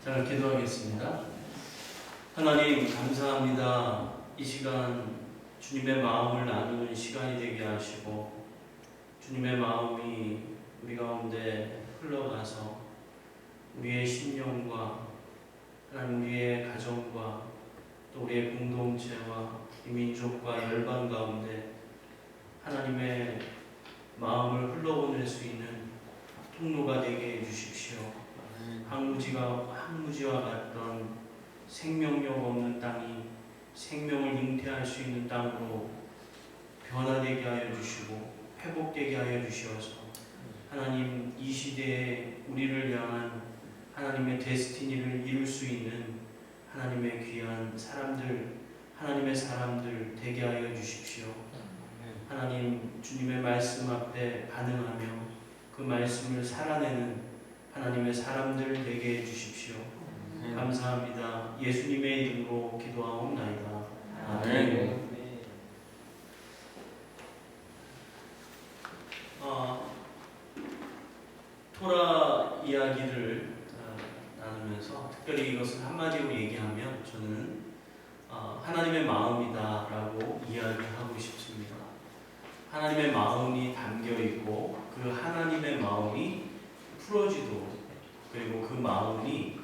자, 기도하겠습니다. 하나님 감사합니다. 이 시간 주님의 마음을 나누는 시간이 되게 하시고 주님의 마음이 우리 가운데 흘러가서 우리의 심령과 하나님 우리의 가정과 또 우리의 공동체와 이 민족과 열방 가운데 하나님의 마음을 흘러보낼 수 있는 통로가 되게 해주십시오. 항무지와 같던 생명력 없는 땅이 생명을 잉태할 수 있는 땅으로 변화되게 하여 주시고 회복되게 하여 주시어서 하나님 이 시대에 우리를 향한 하나님의 데스티니를 이룰 수 있는 하나님의 귀한 사람들, 하나님의 사람들 되게 하여 주십시오. 하나님 주님의 말씀 앞에 반응하며 그 말씀을 살아내는 하나님의 사람들 되게 해주십시오. 감사합니다. 예수님의 이름으로 기도하옵나이다. 아멘. 토라 이야기를 나누면서 특별히 이것을 한마디로 얘기하면 저는 하나님의 마음이다 라고 이야기하고 싶습니다. 하나님의 마음이 담겨있고 그 하나님의 마음이 풀어지도록 그리고 그 마음이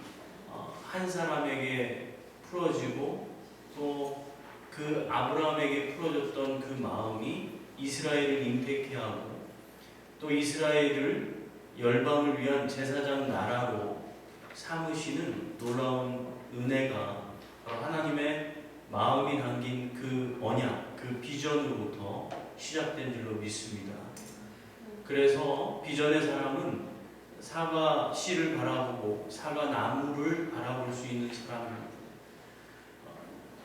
한 사람에게 풀어지고 또 그 아브라함에게 풀어졌던 그 마음이 이스라엘을 잉태케 하고 또 이스라엘을 열방을 위한 제사장 나라로 삼으시는 놀라운 은혜가 하나님의 마음이 담긴 그 언약, 그 비전으로부터 시작된 줄로 믿습니다. 그래서 비전의 사람은 사과 씨를 바라보고 사과 나무를 바라볼 수 있는 사람입니다.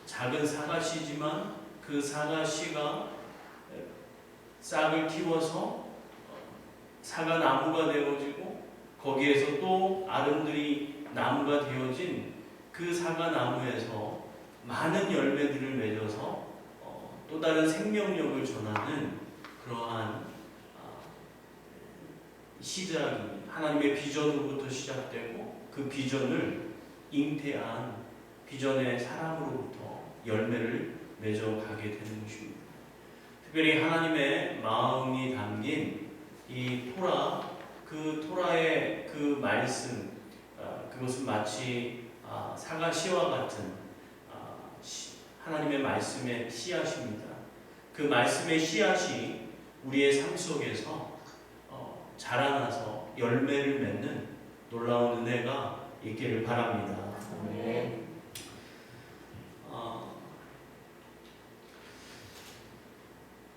작은 사과 씨지만 그 사과 씨가 싹을 틔워서 사과 나무가 되어지고 거기에서 또 아름드리 나무가 되어진 그 사과 나무에서 많은 열매들을 맺어서 또 다른 생명력을 전하는 그러한 시작이 하나님의 비전으로부터 시작되고 그 비전을 잉태한 비전의 사람으로부터 열매를 맺어가게 되는 것입니다. 특별히 하나님의 마음이 담긴 이 토라, 그 토라의 그 말씀, 그것은 마치 사과 씨와 같은 하나님의 말씀의 씨앗입니다. 그 말씀의 씨앗이 우리의 삶 속에서 자라나서 열매를 맺는 놀라운 은혜가 있기를 바랍니다. 네.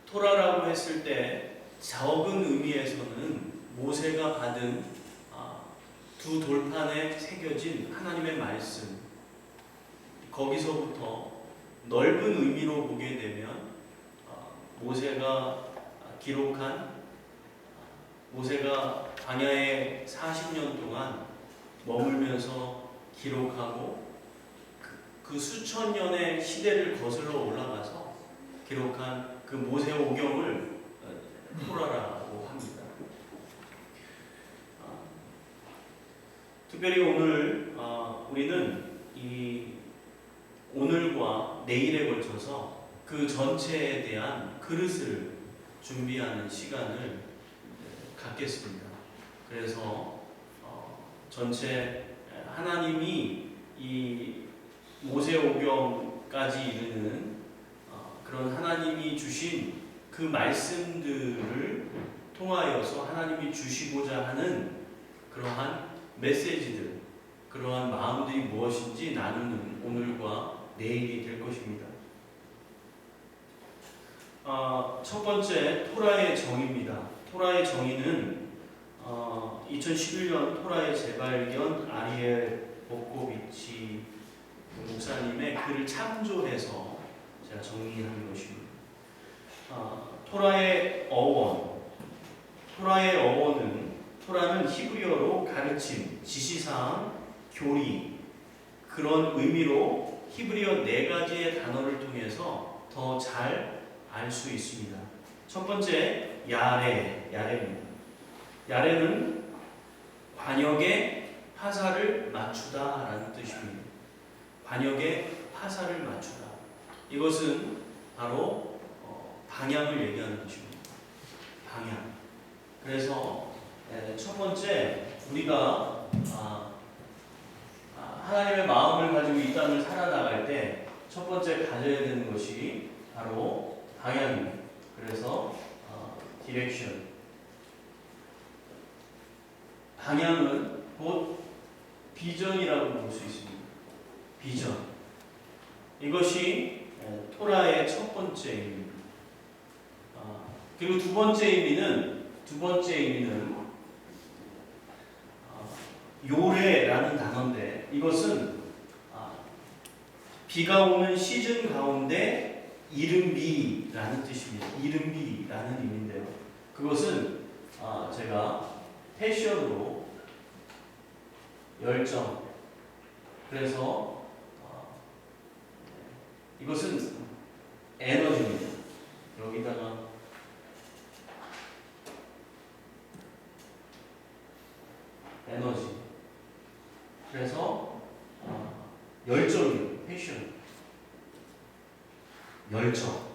토라라고 했을 때 적은 의미에서는 모세가 받은 두 돌판에 새겨진 하나님의 말씀, 거기서부터 넓은 의미로 보게 되면 모세가 광야에 40년 동안 머물면서 기록하고 그 수천 년의 시대를 거슬러 올라가서 기록한 그 모세오경을 토라라고 합니다. 특별히 오늘 우리는 이 오늘과 내일에 걸쳐서 그 전체에 대한 그릇을 준비하는 시간을 갖겠습니다. 그래서 전체 하나님이 이 모세오경까지 이르는 그런 하나님이 주신 그 말씀들을 통하여서 하나님이 주시고자 하는 그러한 메시지들, 그러한 마음들이 무엇인지 나누는 오늘과 내일이 될 것입니다. 첫 번째 토라의 정의입니다. 토라의 정의는 2011년 토라의 재발견 아리엘 보코비치 목사님의 글을 참조해서 제가 정리한 것입니다. 토라의 어원은 토라는 히브리어로 가르침, 지시사항, 교리 그런 의미로 히브리어 4가지의 단어를 통해서 더 잘 알 수 있습니다. 첫 번째 야레입니다. 야레는 관역의 화살을 맞추다라는 뜻입니다. 관역에 화살을 맞추다. 이것은 바로 방향을 얘기하는 것입니다. 방향. 그래서 첫 번째 우리가 하나님의 마음을 가지고 이 땅을 살아나갈 때 첫 번째 가져야 되는 것이 바로 방향입니다. 그래서 디렉션. 방향은 곧 비전이라고 볼 수 있습니다. 비전. 이것이 토라의 첫 번째 의미입니다. 그리고 두 번째 의미는 요레라는 단어인데 이것은 비가 오는 시즌 가운데 이른비라는 뜻입니다. 이른비라는 의미인데요. 그것은 제가 패션으로 열정. 그래서 이것은 에너지입니다. 여기다가 에너지. 그래서 열정이에요. 패션. 열정.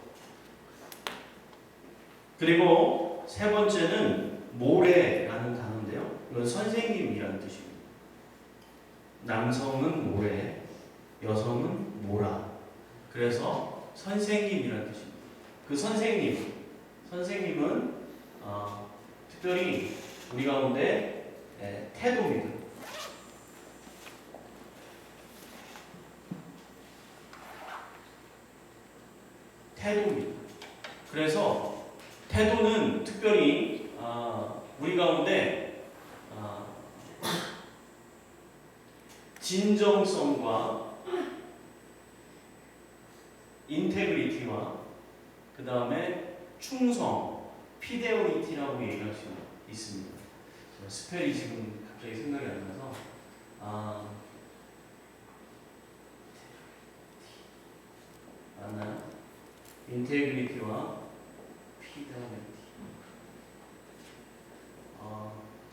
그리고 세 번째는 모래라는 단어인데요. 이건 선생님이라는 뜻입니다. 남성은 모래, 여성은 모라. 그래서 선생님이라는 뜻입니다. 그 선생님은 특별히 우리 가운데 태도입니다. 태도입니다. 그래서 태도는 특별히 우리 가운데 진정성과 인테그리티와 그 다음에 충성, 피데오리티라고 얘기할 수 있습니다. 스펠이 지금 갑자기 생각이 안 나서 맞나요? 인테그리티와 피데오리티.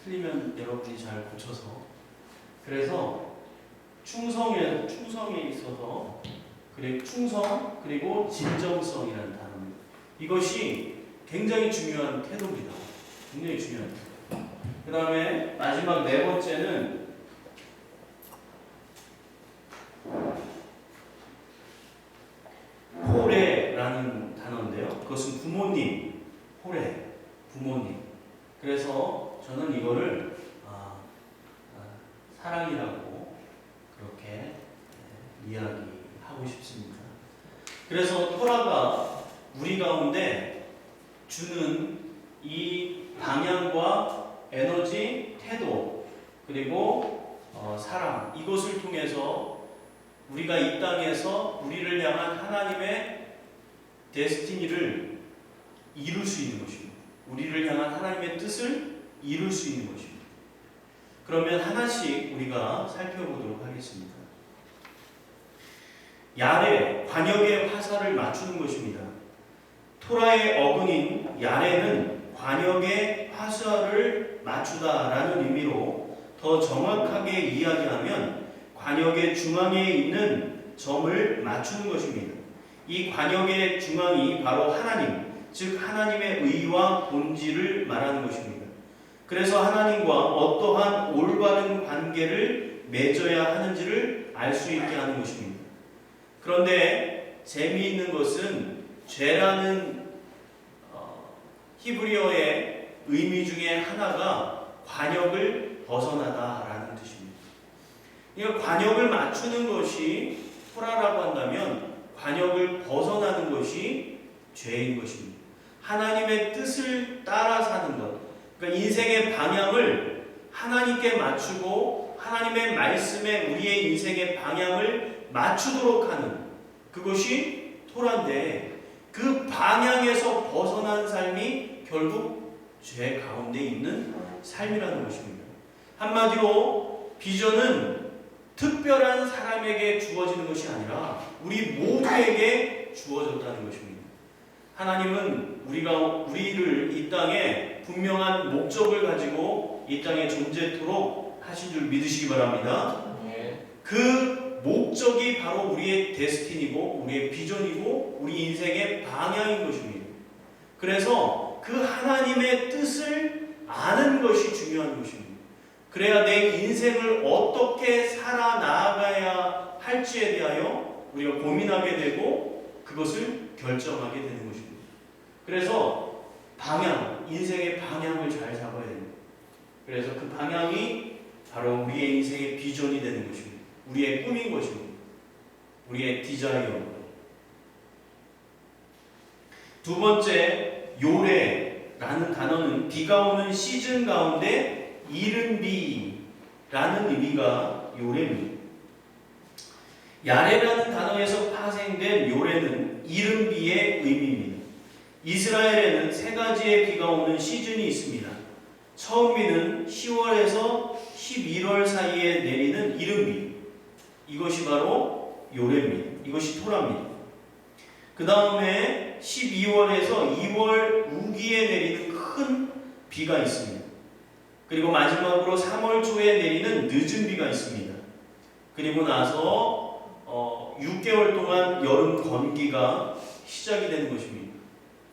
틀리면 여러분이 잘 고쳐서. 그래서 충성에 있어서 충성 그리고 진정성이라는 단어입니다. 이것이 굉장히 중요한 태도입니다. 굉장히 중요한 태도. 그 다음에 마지막 네 번째는 호레라는 단어인데요. 그것은 부모님, 호레, 부모님. 그래서 저는 이거를 사랑이라고 그렇게 이야기하고 싶습니다. 그래서 토라가 우리 가운데 주는 이 방향과 에너지, 태도, 그리고 사랑, 이것을 통해서 우리가 이 땅에서 우리를 향한 하나님의 데스티니를 이룰 수 있는 것입니다. 우리를 향한 하나님의 뜻을 이룰 수 있는 것입니다. 그러면 하나씩 우리가 살펴보도록 하겠습니다. 야레, 관역에 화살을 맞추는 것입니다. 토라의 어근인 야레는 관역에 화살을 맞추다라는 의미로 더 정확하게 이야기하면 관역의 중앙에 있는 점을 맞추는 것입니다. 이 관역의 중앙이 바로 하나님, 즉 하나님의 의와 본질을 말하는 것입니다. 그래서 하나님과 어떠한 올바른 관계를 맺어야 하는지를 알 수 있게 하는 것입니다. 그런데 재미있는 것은 죄라는 히브리어의 의미 중에 하나가 관역을 벗어나다라는 뜻입니다. 그러니까 관역을 맞추는 것이 토라라고 한다면 관역을 벗어나는 것이 죄인 것입니다. 하나님의 뜻을 따라 사는 것, 그러니까 인생의 방향을 하나님께 맞추고 하나님의 말씀에 우리의 인생의 방향을 맞추도록 하는 그것이 토라인데 그 방향에서 벗어난 삶이 결국 죄 가운데 있는 삶이라는 것입니다. 한마디로 비전은 특별한 사람에게 주어지는 것이 아니라 우리 모두에게 주어졌다는 것입니다. 하나님은 우리를 이 땅에 분명한 목적을 가지고 이 땅에 존재토록 하신 줄 믿으시기 바랍니다. 네. 그 목적이 바로 우리의 데스티니고 우리의 비전이고 우리 인생의 방향인 것입니다. 그래서 그 하나님의 뜻을 아는 것이 중요한 것입니다. 그래야 내 인생을 어떻게 살아나가야 할지에 대하여 우리가 고민하게 되고 그것을 결정하게 되는 것입니다. 그래서 방향, 인생의 방향을 잘 잡아야 됩니다. 그래서 그 방향이 바로 우리의 인생의 비전이 되는 것입니다. 우리의 꿈인 것입니다. 우리의 디자이어입니다. 두 번째, 요래라는 단어는 비가 오는 시즌 가운데 이른 비라는 의미가 요래입니다. 야레라는 단어에서 파생된 요래는 이른 비의 의미입니다. 이스라엘에는 세 가지의 비가 오는 시즌이 있습니다. 처음 비는 10월에서 11월 사이에 내리는 이른 비. 이것이 바로 요래입니다. 이것이 토라입니다. 그 다음에 12월에서 2월 우기에 내리는 큰 비가 있습니다. 그리고 마지막으로 3월 초에 내리는 늦은 비가 있습니다. 그리고 나서 6개월 동안 여름 건기가 시작이 되는 것입니다.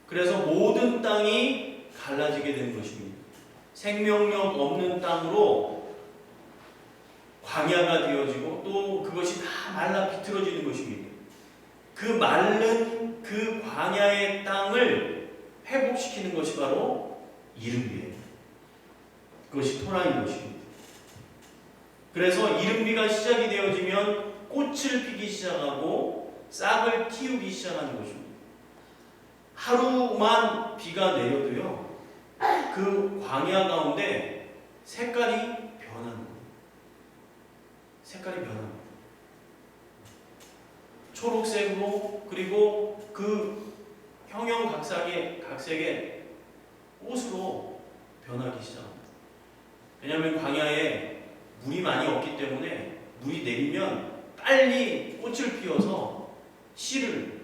그래서 모든 땅이 갈라지게 되는 것입니다. 생명력 없는 땅으로 광야가 되어지고 또 그것이 다 말라 비틀어지는 것입니다. 그 마른 그 광야의 땅을 회복시키는 것이 바로 이른비예요. 그것이 토라인 것입니다. 그래서 이른비가 시작이 되어지면 꽃을 피기 시작하고 싹을 틔우기 시작하는 것입니다. 하루만 비가 내려도요, 그 광야 가운데 색깔이 변하는 거예요. 색깔이 변합니다. 초록색으로, 그리고 그 형형각색의 꽃으로 변하기 시작합니다. 왜냐하면 광야에 물이 많이 없기 때문에 물이 내리면 빨리 꽃을 피워서 씨를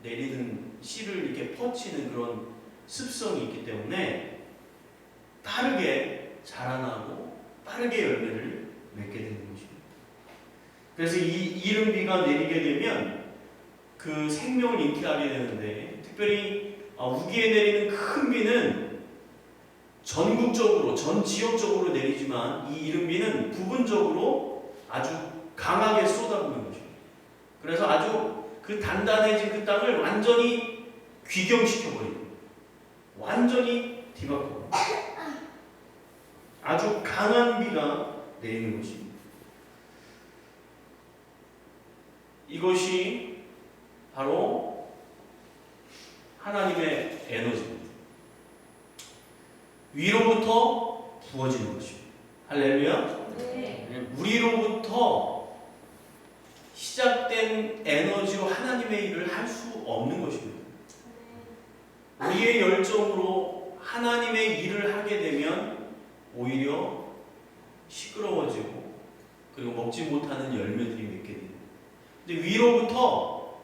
이렇게 퍼치는 그런 습성이 있기 때문에 빠르게 자라나고 빠르게 열매를 맺게 되는 것입니다. 그래서 이 이른 비가 내리게 되면 그 생명을 잉태하게 되는데, 특별히 우기에 내리는 큰 비는 전국적으로, 전 지역적으로 내리지만 이 이른 비는 부분적으로 아주 강하게 쏟아부는 것입니다. 그래서 아주 그 단단해진 그 땅을 완전히 귀경시켜버립니다. 완전히 뒤바꿔. 아주 강한 비가 내리는 것입니다. 이것이 바로 하나님의 에너지입니다. 위로부터 부어지는 것입니다. 할렐루야. 네. 우리로부터 시작된 에너지로 하나님의 일을 할 수 없는 것입니다. 우리의 열정으로 하나님의 일을 하게 되면 오히려 시끄러워지고 그리고 먹지 못하는 열매들이 맺게 됩니다. 근데 위로부터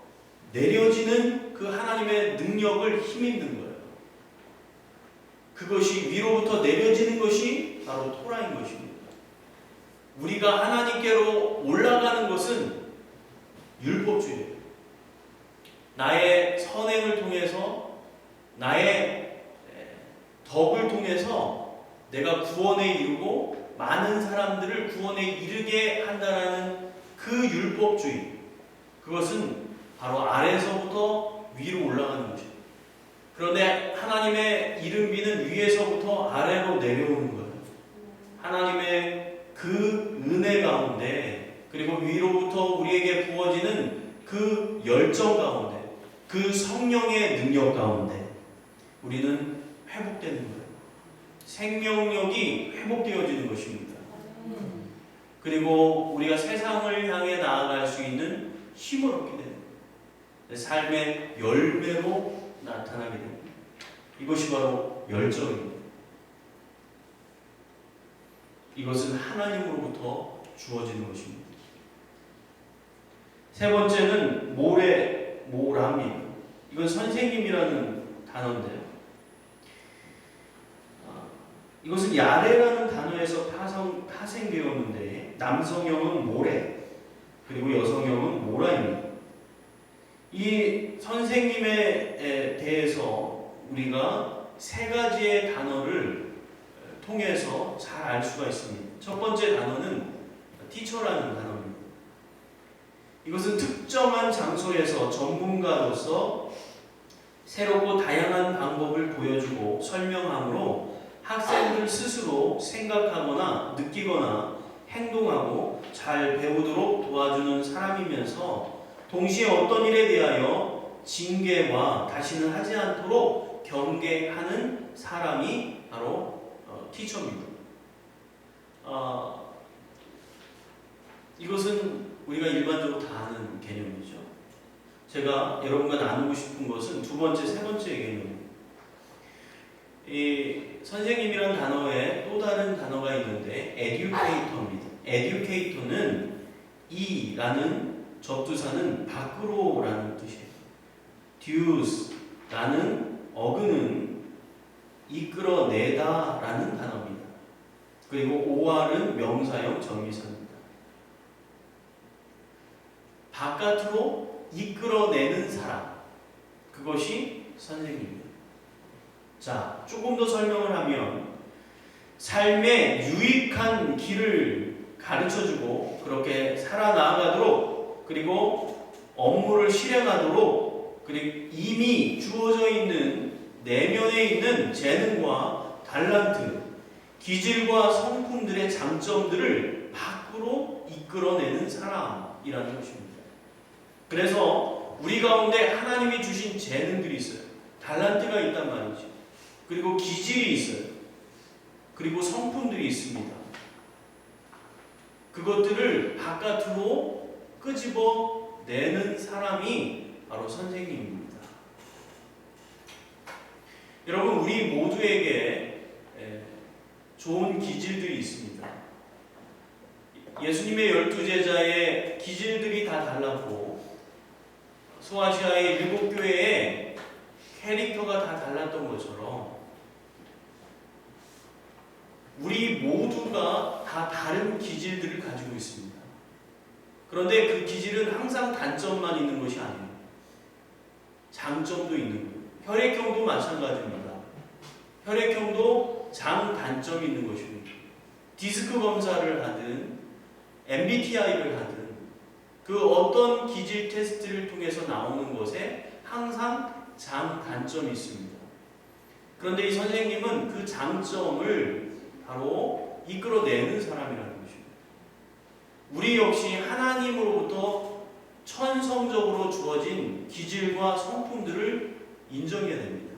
내려지는 그 하나님의 능력을 힘입는 거예요. 그것이 위로부터 내려지는 것이 바로 토라인 것입니다. 우리가 하나님께로 올라가는 것은 율법주의예요. 나의 선행을 통해서, 나의 덕을 통해서 내가 구원에 이르고 많은 사람들을 구원에 이르게 한다라는 그 율법주의, 그것은 바로 아래에서부터 위로 올라가는 것입니다. 그런데 하나님의 이른 비는 위에서부터 아래로 내려오는 거예요. 하나님의 그 은혜 가운데, 그리고 위로부터 우리에게 부어지는 그 열정 가운데, 그 성령의 능력 가운데 우리는 회복되는 거예요. 생명력이 회복되어지는 것입니다. 그리고 우리가 세상을 향해 나아갈 수 있는 힘을 얻게 되는 거예요. 삶의 열매로 나타나게 됩니다. 이것이 바로 열정입니다. 이것은 하나님으로부터 주어지는 것입니다. 세 번째는 모랍니다. 이건 선생님이라는 단어인데요. 이것은 야레라는 단어에서 파생되었는데 남성형은 모래, 그리고 여성형은 모라입니다. 이 선생님에 대해서 우리가 세 가지의 단어를 통해서 잘 알 수가 있습니다. 첫 번째 단어는 티처라는 단어입니다. 이것은 특정한 장소에서 전문가로서 새롭고 다양한 방법을 보여주고 설명함으로 학생들 스스로 생각하거나 느끼거나 행동하고 잘 배우도록 도와주는 사람이면서 동시에 어떤 일에 대하여 징계와 다시는 하지 않도록 경계하는 사람이 바로 티처입니다. 이것은 우리가 일반적으로 다 아는 개념이죠. 제가 여러분과 나누고 싶은 것은 두 번째, 세 번째 개념입니다. 이 선생님이란 단어에 또 다른 단어가 있는데 educator입니다. educator는 이라는 접두사는 밖으로라는 뜻이에요. duce라는 어근은 이끌어내다라는 단어입니다. 그리고 or은 명사형 전미사입니다. 바깥으로 이끌어내는 사람, 그것이 선생님입니다. 자, 조금 더 설명을 하면 삶의 유익한 길을 가르쳐주고 그렇게 살아나가도록, 그리고 업무를 실행하도록, 그리고 이미 주어져 있는 내면에 있는 재능과 달란트, 기질과 성품들의 장점들을 밖으로 이끌어내는 사람이라는 것입니다. 그래서 우리 가운데 하나님이 주신 재능들이 있어요. 달란트가 있단 말이죠. 그리고 기질이 있어요. 그리고 성품들이 있습니다. 그것들을 바깥으로 끄집어 내는 사람이 바로 선생님입니다. 여러분, 우리 모두에게 좋은 기질들이 있습니다. 예수님의 12제자의 기질들이 다 달랐고 소아시아의 7교회의 캐릭터가 다 달랐던 것처럼 우리 모두가 다 다른 기질들을 가지고 있습니다. 그런데 그 기질은 항상 단점만 있는 것이 아니에요. 장점도 있는 거예요. 혈액형도 마찬가지입니다. 혈액형도 장단점이 있는 것입니다. 디스크 검사를 하든 MBTI를 하든 그 어떤 기질 테스트를 통해서 나오는 것에 항상 장단점이 있습니다. 그런데 이 선생님은 그 장점을 바로 이끌어내는 사람이라는 것입니다. 우리 역시 하나님으로부터 천성적으로 주어진 기질과 성품들을 인정해야 됩니다.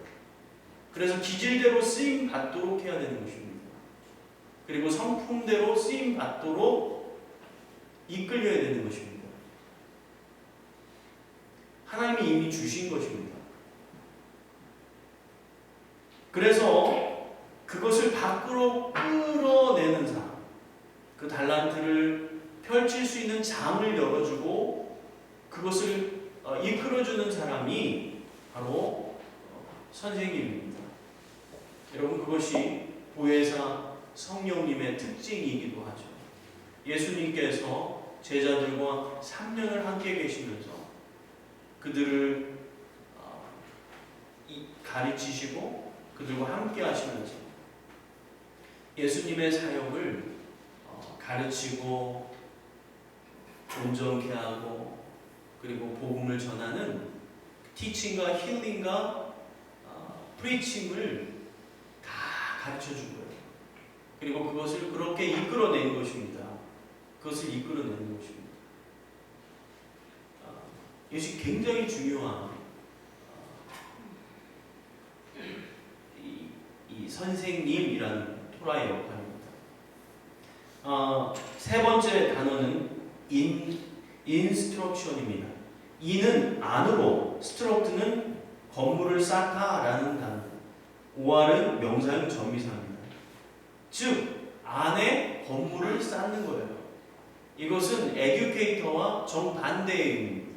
그래서 기질대로 쓰임 받도록 해야 되는 것입니다. 그리고 성품대로 쓰임 받도록 이끌려야 되는 것입니다. 하나님이 이미 주신 것입니다. 그래서 그것을 밖으로 끌어내는 사람, 그 달란트를 펼칠 수 있는 장을 열어주고 그것을 이끌어주는 사람이 바로 선생님입니다. 여러분, 그것이 보혜사 성령님의 특징이기도 하죠. 예수님께서 제자들과 3년을 함께 계시면서 그들을 가르치시고 그들과 함께 하시면서 예수님의 사역을 가르치고 온전케 하고 그리고 복음을 전하는 티칭과 힐링과 프리칭을 다 가르쳐준 거예요. 그리고 그것을 그렇게 이끌어낸 것입니다. 그것을 이끌어내는 것입니다. 이것이 굉장히 중요한 이 선생님이라는 토라의 역할입니다. 세 번째 단어는 instruction입니다. 이는 안으로, 스트럭트는 건물을 쌓다라는 단어, 오알은 명사형 전미사입니다. 즉 안에 건물을 쌓는 거예요. 이것은 에듀케이터와 정반대의 의미입니다.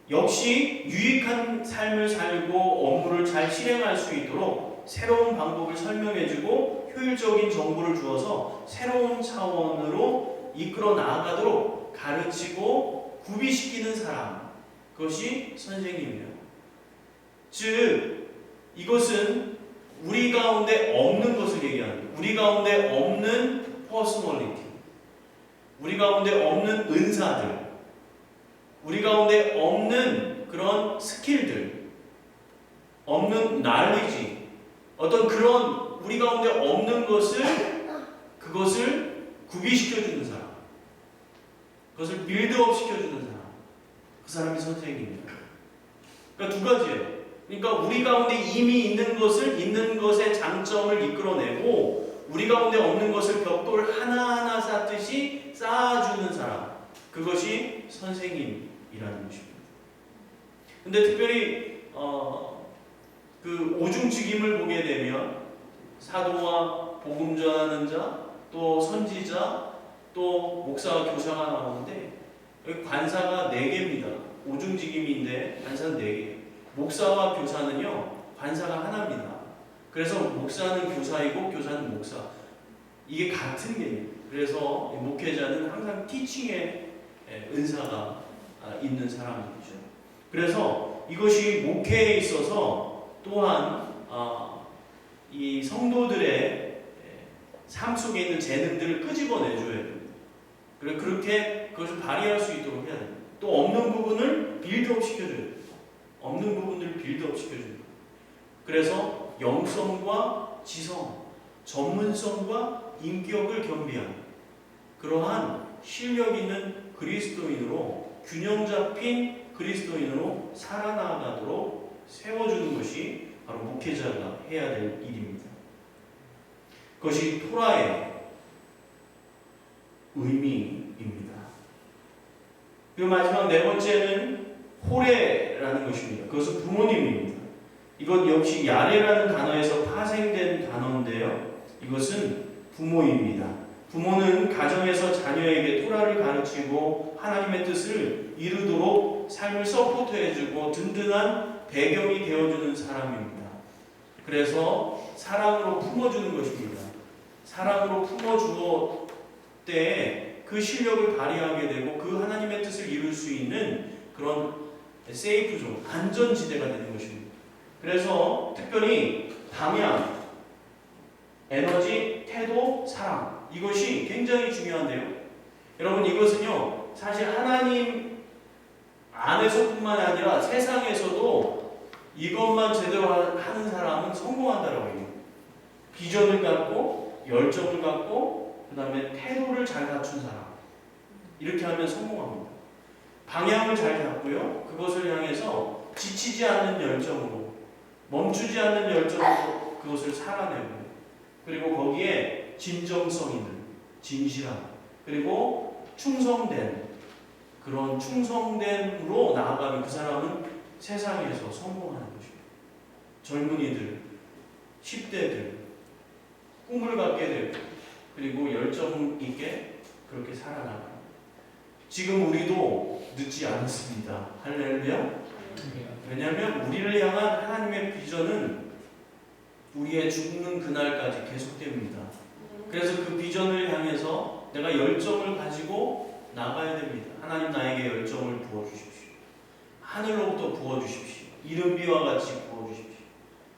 역시 유익한 삶을 살고 업무를 잘 실행할 수 있도록 새로운 방법을 설명해주고 효율적인 정보를 주어서 새로운 차원으로 이끌어 나아가도록 가르치고 구비시키는 사람, 그것이 선생님이에요. 즉 이것은 우리 가운데 없는 것을 얘기하는 거예요. 우리 가운데 없는 퍼스널리티, 우리 가운데 없는 은사들, 우리 가운데 없는 그런 스킬들, 없는 날리지, 어떤 그런 우리 가운데 없는 그것을 구비시켜주는 사람, 그것을 빌드업 시켜주는 사람, 그 사람이 선생님입니다. 그러니까 두 가지예요. 그러니까 우리 가운데 이미 있는 것을, 있는 것의 장점을 이끌어내고 우리 가운데 없는 것을 벽돌 하나하나 쌓듯이 쌓아주는 사람, 그것이 선생님이라는 것입니다. 근데 특별히 그 오중직임을 보게 되면 사도와 복음 전하는 자, 또 선지자, 또 목사와 교사가 나오는데 여기 관사가 4개입니다. 오중직임인데 관사는 4개. 목사와 교사는요, 관사가 하나입니다. 그래서 목사는 교사이고 교사는 목사. 이게 같은 개념이에요. 그래서 목회자는 항상 티칭의 은사가 있는 사람이죠. 그래서 이것이 목회에 있어서 또한 이 성도들의 삶 속에 있는 재능들을 끄집어내줘야 됩니다. 그렇게 그것을 발휘할 수 있도록 해야 됩니다. 또 없는 부분을 빌드업 시켜줘야 됩니다. 없는 부분들을 빌드업 시켜줍니다. 그래서 영성과 지성, 전문성과 인격을 겸비한 그러한 실력 있는 그리스도인으로, 균형 잡힌 그리스도인으로 살아나가도록 세워주는 것이 바로 목회자가 해야 될 일입니다. 그것이 토라의 의미입니다. 그리고 마지막 4번째는 호레라는 것입니다. 그것은 부모님입니다. 이것 역시 야레라는 단어에서 파생된 단어인데요. 이것은 부모입니다. 부모는 가정에서 자녀에게 토라를 가르치고 하나님의 뜻을 이루도록 삶을 서포트해주고 든든한 배경이 되어주는 사람입니다. 그래서 사랑으로 품어주는 것입니다. 사랑으로 품어주어 때에 그 실력을 발휘하게 되고 그 하나님의 뜻을 이룰 수 있는 그런 세이프존, 안전지대가 되는 것입니다. 그래서 특별히 방향, 에너지, 태도, 사랑, 이것이 굉장히 중요한데요. 여러분, 이것은요 사실 하나님 안에서뿐만 아니라 세상에서도 이것만 제대로 하는 사람은 성공한다라고 해요. 비전을 갖고, 열정을 갖고, 그 다음에 태도를 잘 갖춘 사람, 이렇게 하면 성공합니다. 방향을 잘 잡고요, 그것을 향해서 지치지 않는 열정으로, 멈추지 않는 열정으로 그것을 살아내고, 그리고 거기에 진정성 있는, 진실함, 그리고 충성된, 그런 충성됨으로 나아가면 그 사람은 세상에서 성공하는 것입니다. 젊은이들, 10대들 꿈을 갖게 되고, 그리고 열정 있게 그렇게 살아나가는, 지금 우리도 늦지 않았습니다. 할렐루야. 왜냐하면 우리를 향한 하나님의 비전은 우리의 죽는 그날까지 계속됩니다. 그래서 그 비전을 향해서 내가 열정을 가지고 나가야 됩니다. 하나님 나에게 열정을 부어주십시오. 하늘로부터 부어주십시오. 이른비와 같이 부어주십시오.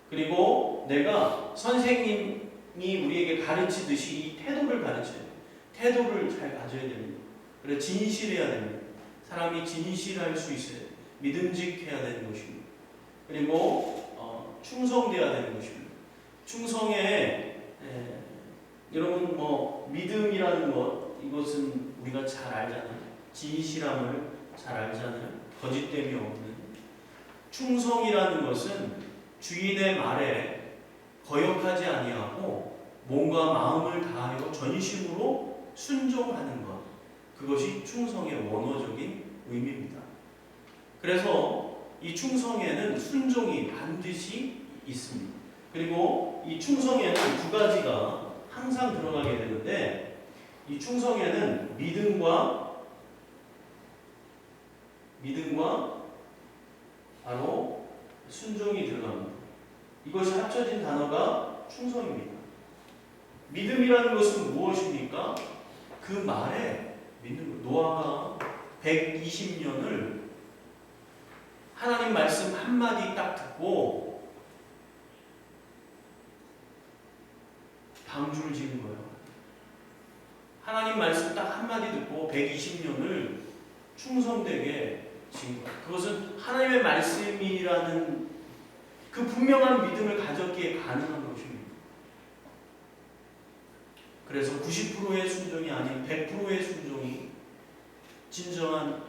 그리고 내가 선생님이 우리에게 가르치듯이 이 태도를 가르쳐야 돼요. 태도를 잘 가져야 됩니다. 그래서 진실해야 됩니다. 사람이 진실할 수 있어요. 믿음직해야 되는 것입니다. 그리고 충성돼야 되는 것입니다. 충성에 여러분 믿음이라는 것, 이것은 우리가 잘 알잖아요. 진실함을 잘 알잖아요. 거짓됨이 없는. 충성이라는 것은 주인의 말에 거역하지 아니하고 몸과 마음을 다하여 전심으로 순종하는 것, 그것이 충성의 원어적인 의미입니다. 그래서 이 충성에는 순종이 반드시 있습니다. 그리고 이 충성에는 2가지가 항상 들어가게 되는데, 이 충성에는 믿음과 바로 순종이 들어갑니다. 이것이 합쳐진 단어가 충성입니다. 믿음이라는 것은 무엇입니까? 그 말에 믿는 것. 노아가 120년을 하나님 말씀 한마디 딱 듣고 방주를 지은 거예요. 하나님 말씀 딱 한마디 듣고 120년을 충성되게 지은 거예요. 그것은 하나님의 말씀이라는 그 분명한 믿음을 가졌기에 가능한 것입니다. 그래서 90%의 순종이 아닌 100%의 순종이 진정한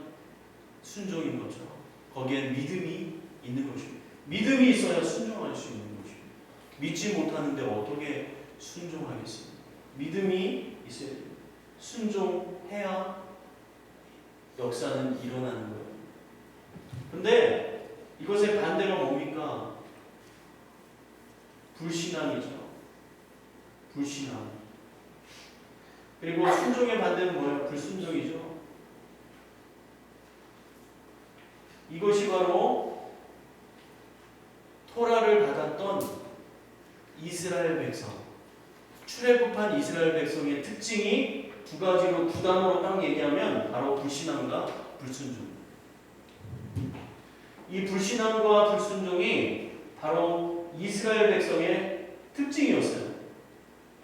순종인 거죠. 거기엔 믿음이 있는 것입니다. 믿음이 있어야 순종할 수 있는 것입니다. 믿지 못하는데 어떻게 순종하겠습니까? 믿음이 있어야 됩니다. 순종해야 역사는 일어나는 거예요. 근데 이것의 반대가 뭡니까? 불신앙이죠. 불신앙. 그리고 순종의 반대는 뭐예요? 불순종이죠. 이것이 바로 토라를 받았던 이스라엘 백성, 출애굽한 이스라엘 백성의 특징이 두 가지로, 두 단어로 딱 얘기하면 바로 불신앙과 불순종. 이 불신앙과 불순종이 바로 이스라엘 백성의 특징이었어요.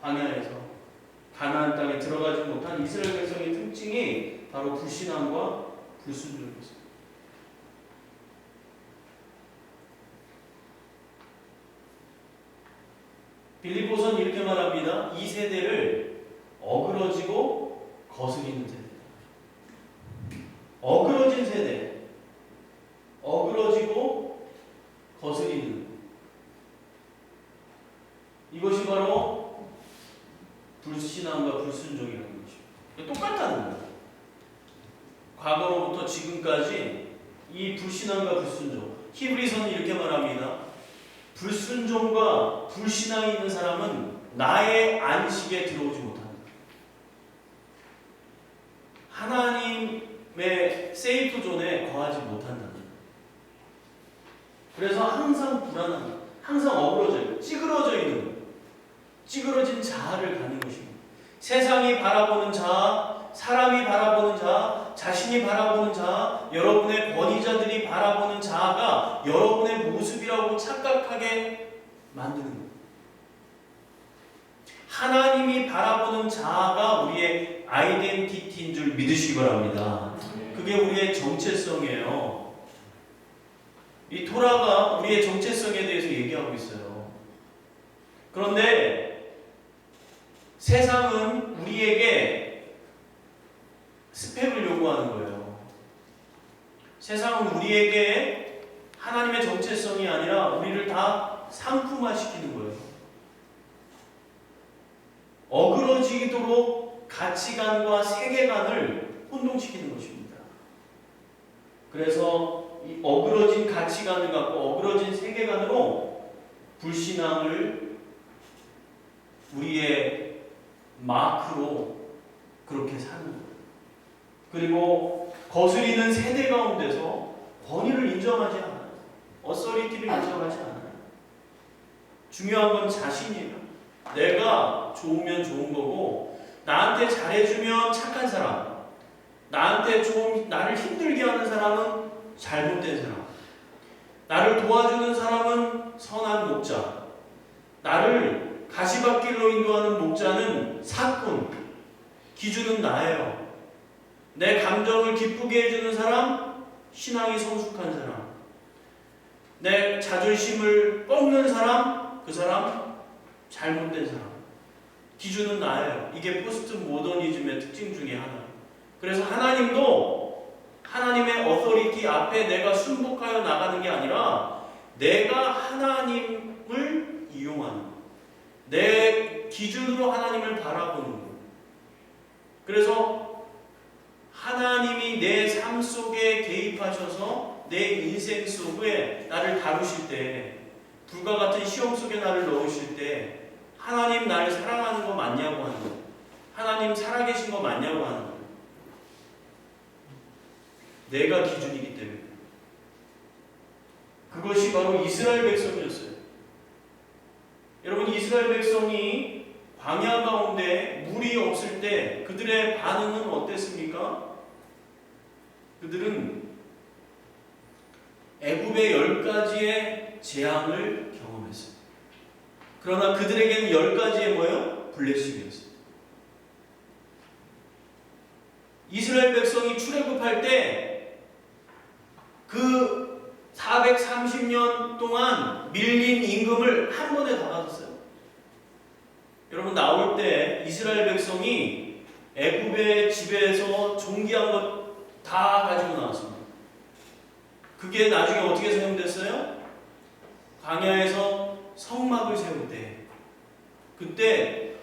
광야에서 가나안 땅에 들어가지 못한 이스라엘 백성의 특징이 바로 불신앙과 불순종이었어요. 빌립보서는 이렇게 말합니다. 이 세대를 어그러지고 거스리는 세대. 어그러진 세대. 어그러지고 거스리는. 이것이 바로 불신앙과 불순종이라는 것입니다. 똑같다는 거예요. 과거로부터 지금까지 이 불신앙과 불순종. 히브리서는 이렇게 말합니다. 불순종과 불신앙이 있는 사람은 나의 안식에 들어오지 못한다. 하나님의 세이프 존에 거하지 못한다. 그래서 항상 불안한, 항상 어그러져, 찌그러져 있는 거예요. 찌그러진 자아를 가는 것입니다. 세상이 바라보는 자아, 사람이 바라보는 자아, 자신이 바라보는 자아, 여러분의 권위자들이 바라보는 자아가 여러분의 모습이라고 착각하게 만드는 거예요. 하나님이 바라보는 자아가 우리의 아이덴티티인 줄 믿으시기 바랍니다. 그게 우리의 정체성이에요. 이 토라가 우리의 정체성에 대해서 얘기하고 있어요. 그런데 세상은 우리에게 스펙을 요구하는 거예요. 세상은 우리에게 하나님의 정체성이 아니라 우리를 다 상품화시키는 거예요. 어그러지도록 가치관과 세계관을 혼동시키는 것입니다. 그래서 이 어그러진 가치관을 갖고 어그러진 세계관으로 불신앙을 우리의 마크로 그렇게 사는 거예요. 그리고 거스리는 세대 가운데서 권위를 인정하지 않아요. 어서리티를 인정하지 않아요. 중요한 건 자신이에요. 내가 좋으면 좋은 거고, 나한테 잘해주면 착한 사람, 나한테 좀 나를 힘들게 하는 사람은 잘못된 사람, 나를 도와주는 사람은 선한 목자, 나를 가시밭길로 인도하는 목자는 사꾼, 기준은 나예요. 내 감정을 기쁘게 해주는 사람, 신앙이 성숙한 사람, 내 자존심을 꺾는 사람, 그 사람 잘못된 사람. 기준은 나예요. 이게 포스트 모더니즘의 특징 중에 하나예요. 그래서 하나님도 하나님의 어서리티 앞에 내가 순복하여 나가는 게 아니라 내가 하나님을 이용하는, 내 기준으로 하나님을 바라보는 거예요. 그래서 하나님이 내 삶 속에 개입하셔서 내 인생 속에 나를 다루실 때, 불과 같은 시험 속에 나를 넣으실 때 하나님 나를 사랑하는 거 맞냐고 하는 거예요. 하나님 살아계신 거 맞냐고 하는 거예요. 내가 기준이기 때문에. 그것이 바로 이스라엘 백성이었어요. 여러분, 이스라엘 백성이 광야 가운데 물이 없을 때 그들의 반응은 어땠습니까? 그들은 애굽의 10가지의 재앙을 경험했어요. 그러나 그들에게는 10가지의 뭐예요? 블레싱이었어요. 이스라엘 백성이 출애굽할 때 그 430년 동안 밀린 임금을 한 번에 다 받았어요. 여러분, 나올 때 이스라엘 백성이 애굽의 집에서 존귀한 것 다 가지고 나왔습니다. 그게 나중에 어떻게 사용됐어요? 광야에서 성막을 세울 때, 그때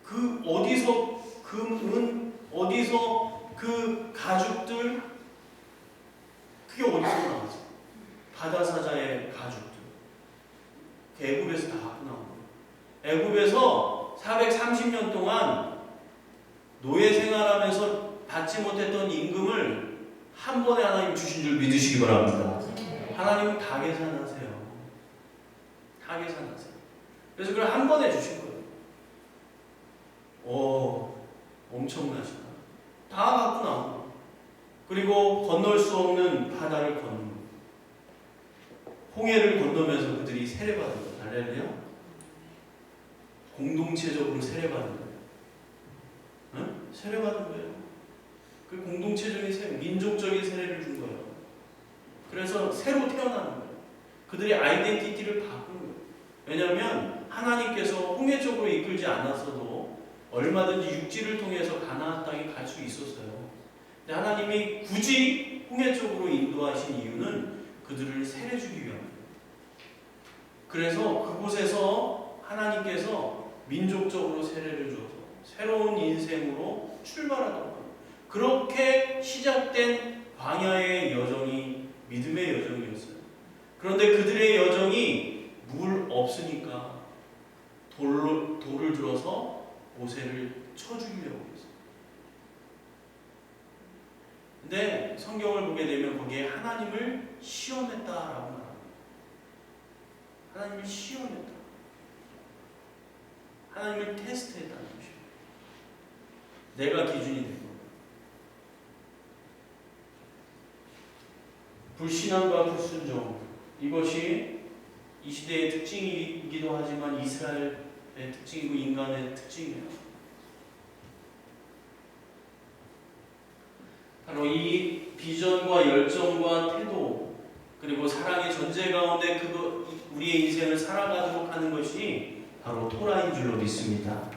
그 어디서 그 가죽들, 그게 어디서 나왔어요? 바다사자의 가죽들. 애굽에서 다 갖고 나온 거예요. 애굽에서 430년 동안 노예 생활하면서 받지 못했던 임금을 한 번에 하나님 주신 줄 믿으시기 바랍니다. 하나님은 다 계산하세요. 다 계산하세요. 그래서 그걸 한 번에 주신 거예요. 엄청나시다. 다 갖고 나온 거예요. 그리고 건널 수 없는 바다를 건너는 거예요. 홍해를 건너면서 그들이 세례받은 거예요. 할렐루야. 공동체적으로 세례받은 거예요. 응? 세례받은 거예요. 그 공동체적인 세례, 민족적인 세례를 준 거예요. 그래서 새로 태어나는 거예요. 그들의 아이덴티티를 바꾼 거예요. 왜냐하면 하나님께서 홍해 쪽으로 이끌지 않았어도 얼마든지 육지를 통해서 가나안 땅에 갈 수 있었어요. 근데 하나님이 굳이 홍해 쪽으로 인도하신 이유는 그들을 세례 주기 위함이에요. 그래서 그곳에서 하나님께서 민족적으로 세례를 줘서 새로운 인생으로 출발하도록 합니다. 그렇게 시작된 광야의 여정이 믿음의 여정이었어요. 그런데 그들의 여정이 물 없으니까 돌을 들어서 모세를 쳐죽이려고 했어요. 근데 성경을 보게 되면 거기에 하나님을 시험했다라고 말합니다. 하나님을 시험했다. 하나님을 테스트했다는 것이에요. 내가 기준이 된 겁니다. 불신앙과 불순종, 이것이 이 시대의 특징이기도 하지만 이스라엘의 특징이고 인간의 특징이에요. 바로 이 비전과 열정과 태도, 그리고 사랑의 전제 가운데 우리의 인생을 살아가도록 하는 것이 바로 토라인 줄로 믿습니다.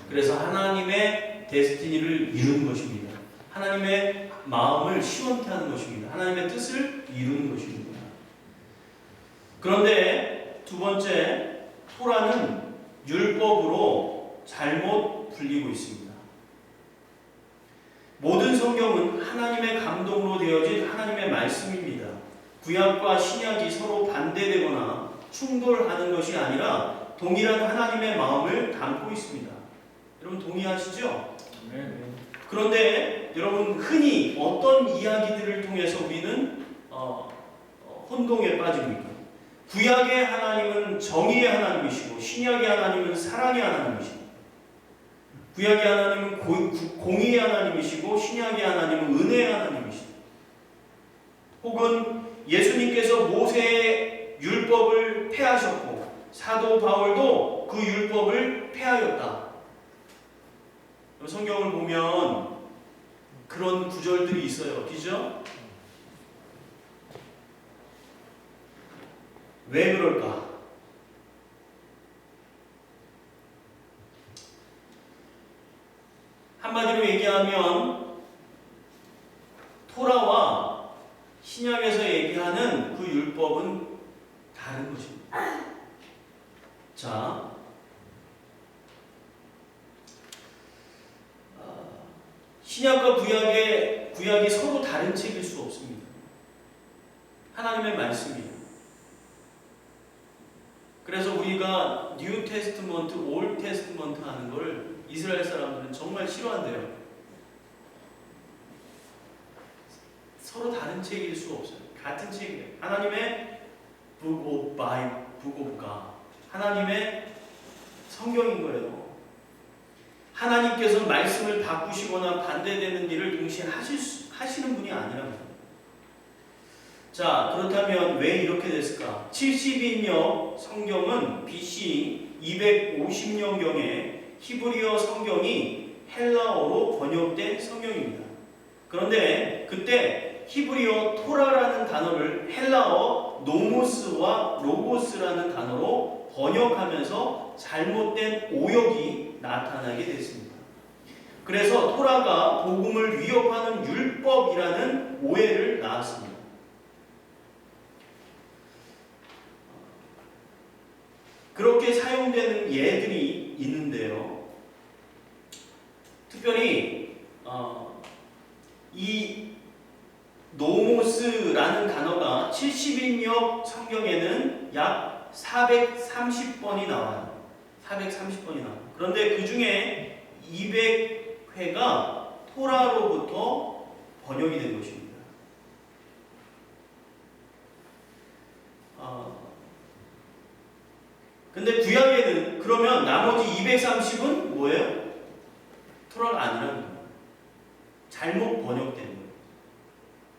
그래서 하나님의 데스티니를 이루는 것입니다. 하나님의 마음을 시원케 하는 것입니다. 하나님의 뜻을 이루는 것입니다. 그런데 두 번째, 토라는 율법으로 잘못 불리고 있습니다. 모든 성경은 하나님의 감동으로 되어진 하나님의 말씀입니다. 구약과 신약이 서로 반대되거나 충돌하는 것이 아니라 동일한 하나님의 마음을 담고 있습니다. 여러분 동의하시죠? 네. 그런데 여러분 흔히 어떤 이야기들을 통해서 우리는 혼동에 빠집니까? 구약의 하나님은 정의의 하나님이시고 신약의 하나님은 사랑의 하나님이시고, 구약의 하나님은 공의의 하나님이시고 신약의 하나님은 은혜의 하나님이시고, 혹은 예수님께서 모세의 율법을 폐하셨고 사도 바울도 그 율법을 폐하였다. 성경을 보면 그런 구절들이 있어요. 그죠? 왜 그럴까? 한마디로 얘기하면 토라와 신약에서 얘기하는 그 율법은 다른 것입니다. 자, 신약과 구약이 서로 다른 책일 수 없습니다. 하나님의 말씀이에요. 그래서 우리가 뉴 테스트먼트, 올 테스트먼트 하는 걸 이스라엘 사람들은 정말 싫어한대요. 서로 다른 책일 수 없어요. 같은 책이에요. 하나님의 Book of Bible, Book of God. 하나님의 성경인 거예요. 하나님께서 말씀을 바꾸시거나 반대되는 일을 동시에 하시는 분이 아니라는 거예요. 자, 그렇다면 왜 이렇게 됐을까? 70인역 성경은 BC 250년경에 히브리어 성경이 헬라어로 번역된 성경입니다. 그런데 그때 히브리어 토라라는 단어를 헬라어 노모스와 로고스라는 단어로 번역하면서 잘못된 오역이 나타나게 됐습니다. 그래서 토라가 복음을 위협하는 율법이라는 오해를 낳았습니다. 그렇게 사용되는 예들이 있는데요. 특별히 이 노모스라는 단어가 70인역 성경에는 약 430번이 나와요. 430번이 나와요. 그런데 그 중에 200회가 토라로부터 번역이 된 것입니다. 근데 구약에는 그러면 나머지 230은 뭐예요? 토라가 아니라는 거예요. 잘못 번역된 거예요.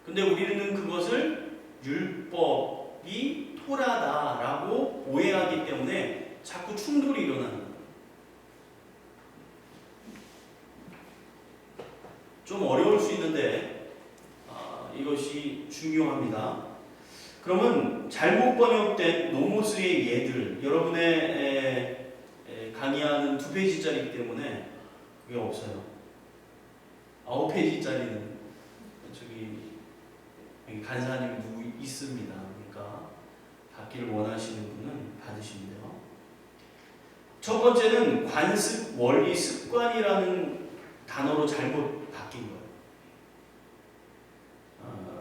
근데 우리는 그것을 율법이 토라다라고 오해하기 때문에 자꾸 충돌이 일어나는 거예요. 좀 어려울 수 있는데 이것이 중요합니다. 그러면 잘못 번역된 노모스의 예들, 여러분의 강의하는 2페이지짜리이기 때문에 그게 없어요. 9페이지짜리는 저기 간사님 누구 있습니다. 그러니까 받기를 원하시는 분은 받으시면 돼요. 첫 번째는 관습, 원리, 습관이라는 단어로 잘못 바뀐 거예요.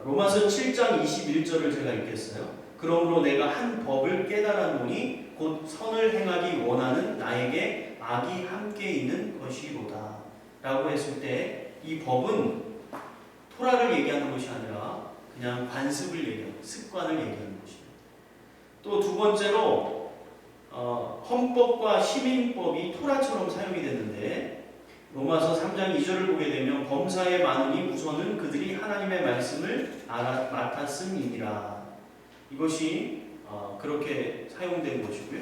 로마서 7장 21절을 제가 읽겠어요. 그러므로 내가 한 법을 깨달았노니 곧 선을 행하기 원하는 나에게 악이 함께 있는 것이로다 라고 했을 때 이 법은 토라를 얘기하는 것이 아니라 그냥 관습을 얘기하는, 습관을 얘기하는 것입니다. 또 두 번째로 헌법과 시민법이 토라처럼 사용이 됐는데 로마서 3장 2절을 보게 되면 범사에 많으니 우선은 그들이 하나님의 말씀을 맡았음이니라. 이것이 그렇게 사용된 것이고요.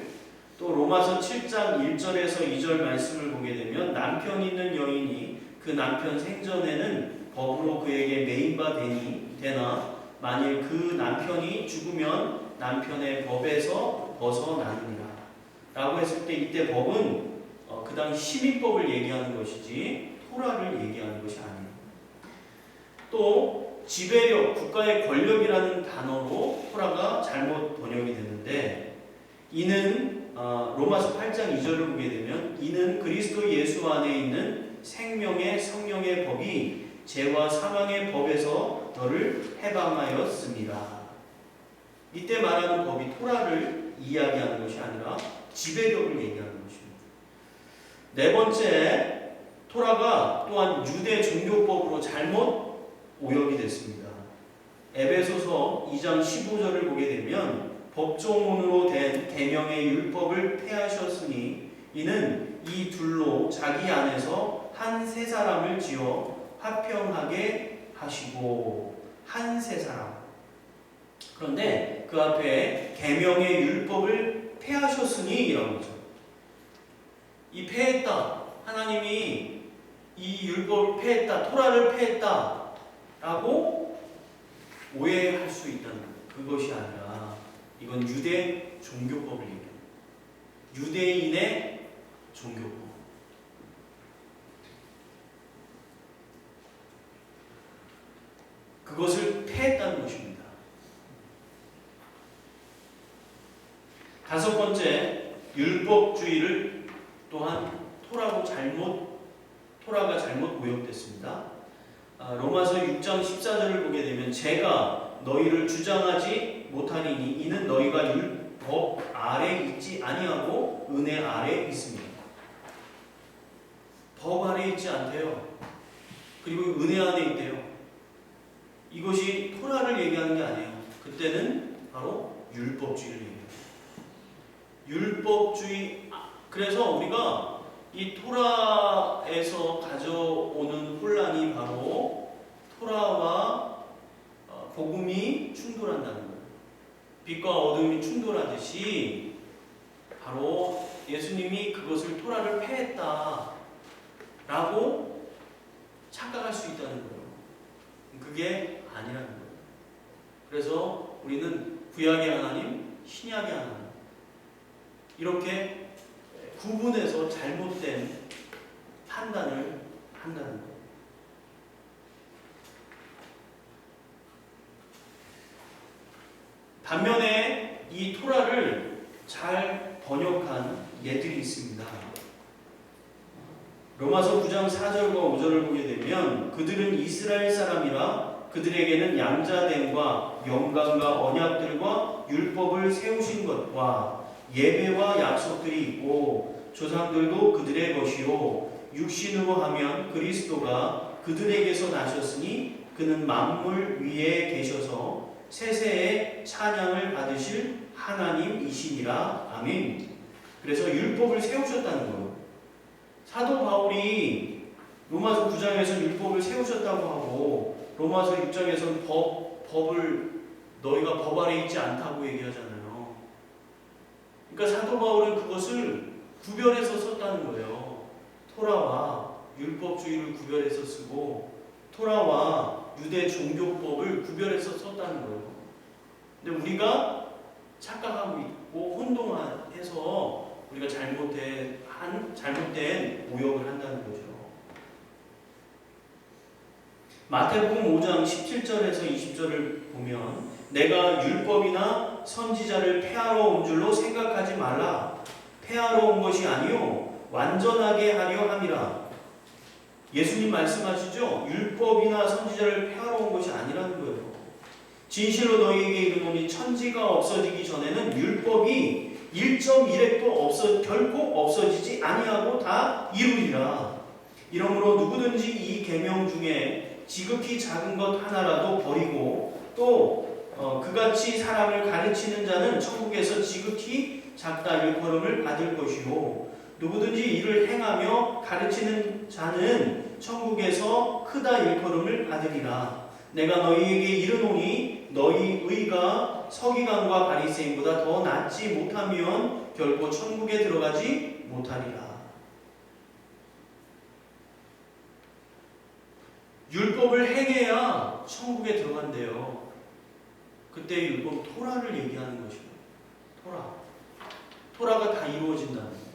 또 로마서 7장 1절에서 2절 말씀을 보게 되면 남편 있는 여인이 그 남편 생전에는 법으로 그에게 매인바 되나 만일 그 남편이 죽으면 남편의 법에서 벗어나느니라 라고 했을 때 이때 법은 그 당시 시민법을 얘기하는 것이지 토라를 얘기하는 것이 아니에요. 또 지배력, 국가의 권력이라는 단어로 토라가 잘못 번역이 됐는데 이는 로마서 8장 2절을 보게 되면 이는 그리스도 예수 안에 있는 생명의 성령의 법이 죄와 사망의 법에서 너를 해방하였습니다. 이때 말하는 법이 토라를 이야기하는 것이 아니라 지배력을 얘기하는 것입니다. 네 번째, 토라가 또한 유대 종교법으로 잘못 오역이 됐습니다. 에베소서 2장 15절을 보게 되면 법조문으로 된 계명의 율법을 폐하셨으니 이는 이 둘로 자기 안에서 한 세 사람을 지어 화평하게 하시고 한 세 사람. 그런데 그 앞에 계명의 율법을 폐하셨으니 이라고 하죠. 이 폐했다. 하나님이 이 율법을 폐했다. 토라를 폐했다. 라고 오해할 수 있다는 거예요. 그것이 아니라 이건 유대 종교법을 얘기합니다. 유대인의 종교법. 그것을 폐했다는 것입니다. 다섯 번째, 율법주의를 또한 토라가 잘못 오역됐습니다. 로마서 6장 14절을 보게 되면 제가 너희를 주장하지 못하리니 이는 너희가 율법 아래 있지 아니하고 은혜 아래 있습니다. 법 아래 있지 않대요. 그리고 은혜 안에 있대요. 이것이 토라를 얘기하는 게 아니에요. 그때는 바로 율법주의를 얘기해요. 율법주의. 그래서 우리가 이 토라에서 가져오는 혼란이 바로 토라와 복음이 충돌한다는 거예요. 빛과 어둠이 충돌하듯이 바로 예수님이 그것을 토라를 폐했다라고 착각할 수 있다는 거예요. 그게 아니라는 거예요. 그래서 우리는 구약의 하나님, 신약의 하나님 이렇게 구분해서 잘못된 판단을 한다는 거예요. 반면에 이 토라를 잘 번역한 예들이 있습니다. 로마서 9장 4절과 5절을 보게 되면 그들은 이스라엘 사람이라 그들에게는 양자됨과 영광과 언약들과 율법을 세우신 것과 예배와 약속들이 있고 조상들도 그들의 것이요 육신으로 하면 그리스도가 그들에게서 나셨으니 그는 만물 위에 계셔서 세세의 찬양을 받으실 하나님이시니라. 아멘. 그래서 율법을 세우셨다는 거예요. 사도 바울이 로마서 9장에서 율법을 세우셨다고 하고 로마서 6장에서는 법을 너희가 법 아래 있지 않다고 얘기하잖아요. 그러니까 사도 바울은 그것을 구별해서 썼다는 거예요. 토라와 율법주의를 구별해서 쓰고 토라와 유대 종교법을 구별해서 썼다는 거예요. 근데 우리가 착각하고 있고 혼동해서 우리가 잘못된 오역을 한다는 거죠. 마태복음 5장 17절에서 20절을 보면 내가 율법이나 선지자를 폐하러 온 줄로 생각하지 말라. 폐하러 온 것이 아니요 완전하게 하려 함이라. 예수님 말씀하시죠. 율법이나 선지자를 폐하러 온 것이 아니라는 거예요. 진실로 너희에게 이르노니 천지가 없어지기 전에는 율법이 1.1획도 결코 없어지지 아니하고 다 이루리라. 이러므로 누구든지 이 계명 중에 지극히 작은 것 하나라도 버리고 또 그같이 사람을 가르치는 자는 천국에서 지극히 작다 일컬음을 받을 것이요 누구든지 이를 행하며 가르치는 자는 천국에서 크다 일컬음을 받으리라. 내가 너희에게 이르노니 너희 의가 서기관과 바리새인보다 더 낫지 못하면 결코 천국에 들어가지 못하리라. 율법을 행해야 천국에 들어간대요. 그때 율법 토라를 얘기하는 것이고 토라가 다 이루어진다는 거예요.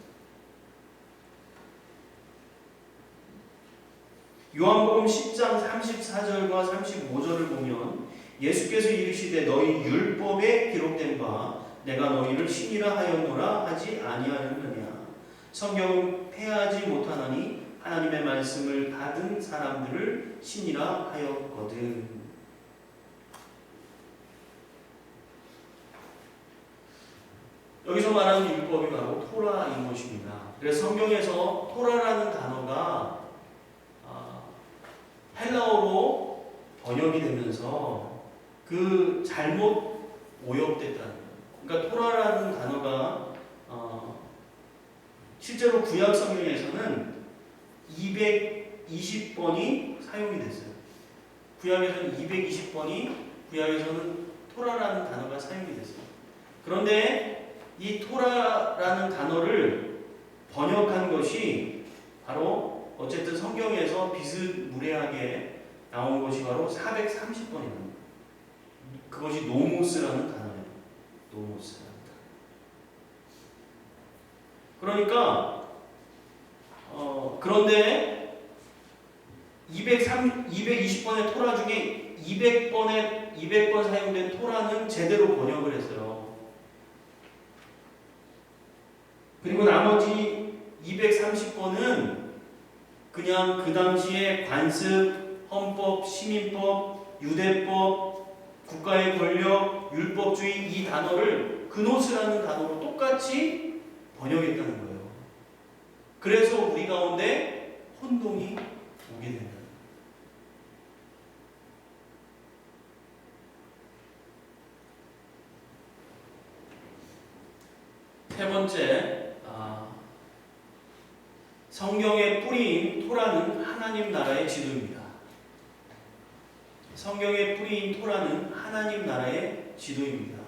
요한복음 10장 34절과 35절을 보면 예수께서 이르시되 너희 율법에 기록된 바 내가 너희를 신이라 하였노라 하지 아니하였느냐. 성경은 폐하지 못하나니 하나님의 말씀을 받은 사람들을 신이라 하였거든. 여기서 말하는 율법이 바로 토라인 것입니다. 그래서 성경에서 토라라는 단어가 헬라어로 번역이 되면서 그 잘못 오역됐다는 거예요. 그러니까 토라라는 단어가 실제로 구약 성경에서는 220번이 사용이 됐어요. 구약에서는 220번이 구약에서는 토라라는 단어가 사용이 됐어요. 그런데 이 토라라는 단어를 번역한 것이 바로 어쨌든 성경에서 비스무리하게 나온 것이 바로 430번입니다. 그것이 노모스라는 단어예요. 노모스라는 단어. 그러니까 그런데 220번의 토라 중에 200번 사용된 토라는 제대로 번역을 했어요. 그리고 나머지 230번은 그냥 그 당시에 관습, 헌법, 시민법, 유대법, 국가의 권력, 율법주의 이 단어를 그노스라는 단어로 똑같이 번역했다는 거예요. 그래서 우리 가운데 혼동이 오게 된다. 성경의 뿌리인 토라는 하나님 나라의 지도입니다. 성경의 뿌리인 토라는 하나님 나라의 지도입니다.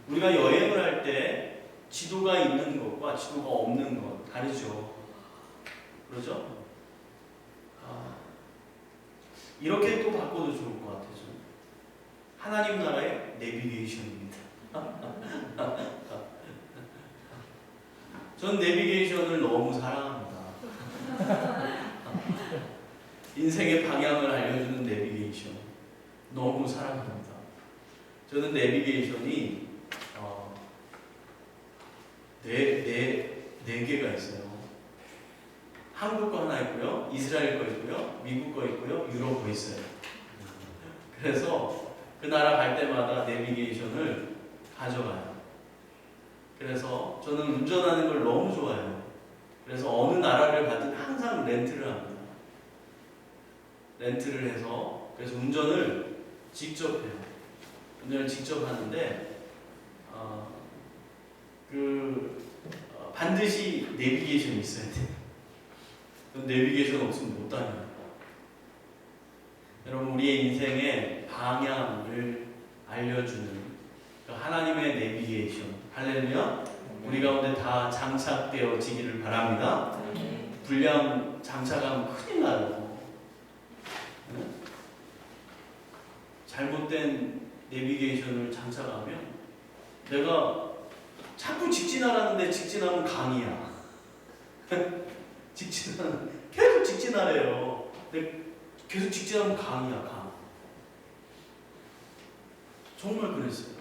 우리가 여행을 할 때 지도가 있는 것과 지도가 없는 것 다르죠. 그러죠? 이렇게 또 바꿔도 좋을 것 같아요. 하나님 나라의 내비게이션입니다. 전 내비게이션을 너무 사랑합니다. 인생의 방향을 알려주는 내비게이션 너무 사랑합니다. 저는 내비게이션이 네 개가 있어요. 한국 거 하나 있고요, 이스라엘 거 있고요, 미국 거 있고요, 유럽 거 있어요. 그래서 그 나라 갈 때마다 내비게이션을 가져가요. 그래서 저는 운전하는 걸 너무 좋아해요. 그래서 어느 나라를 가든 항상 렌트를 합니다. 렌트를 해서 그래서 운전을 직접 해요. 운전을 직접 하는데 반드시 내비게이션이 있어야 돼요. 내비게이션 없으면 못 다녀요. 여러분, 우리의 인생의 방향을 알려주는 하나님의 내비게이션, 할렐루야, 우리 가운데 다 장착되어지기를 바랍니다. 불량 장착하면 큰일 나요. 잘못된 내비게이션을 장착하면 내가 자꾸 직진하라는데 직진하면 강이야. 계속 직진하래요. 근데 계속 직진하면 강이야, 강. 정말 그랬어요.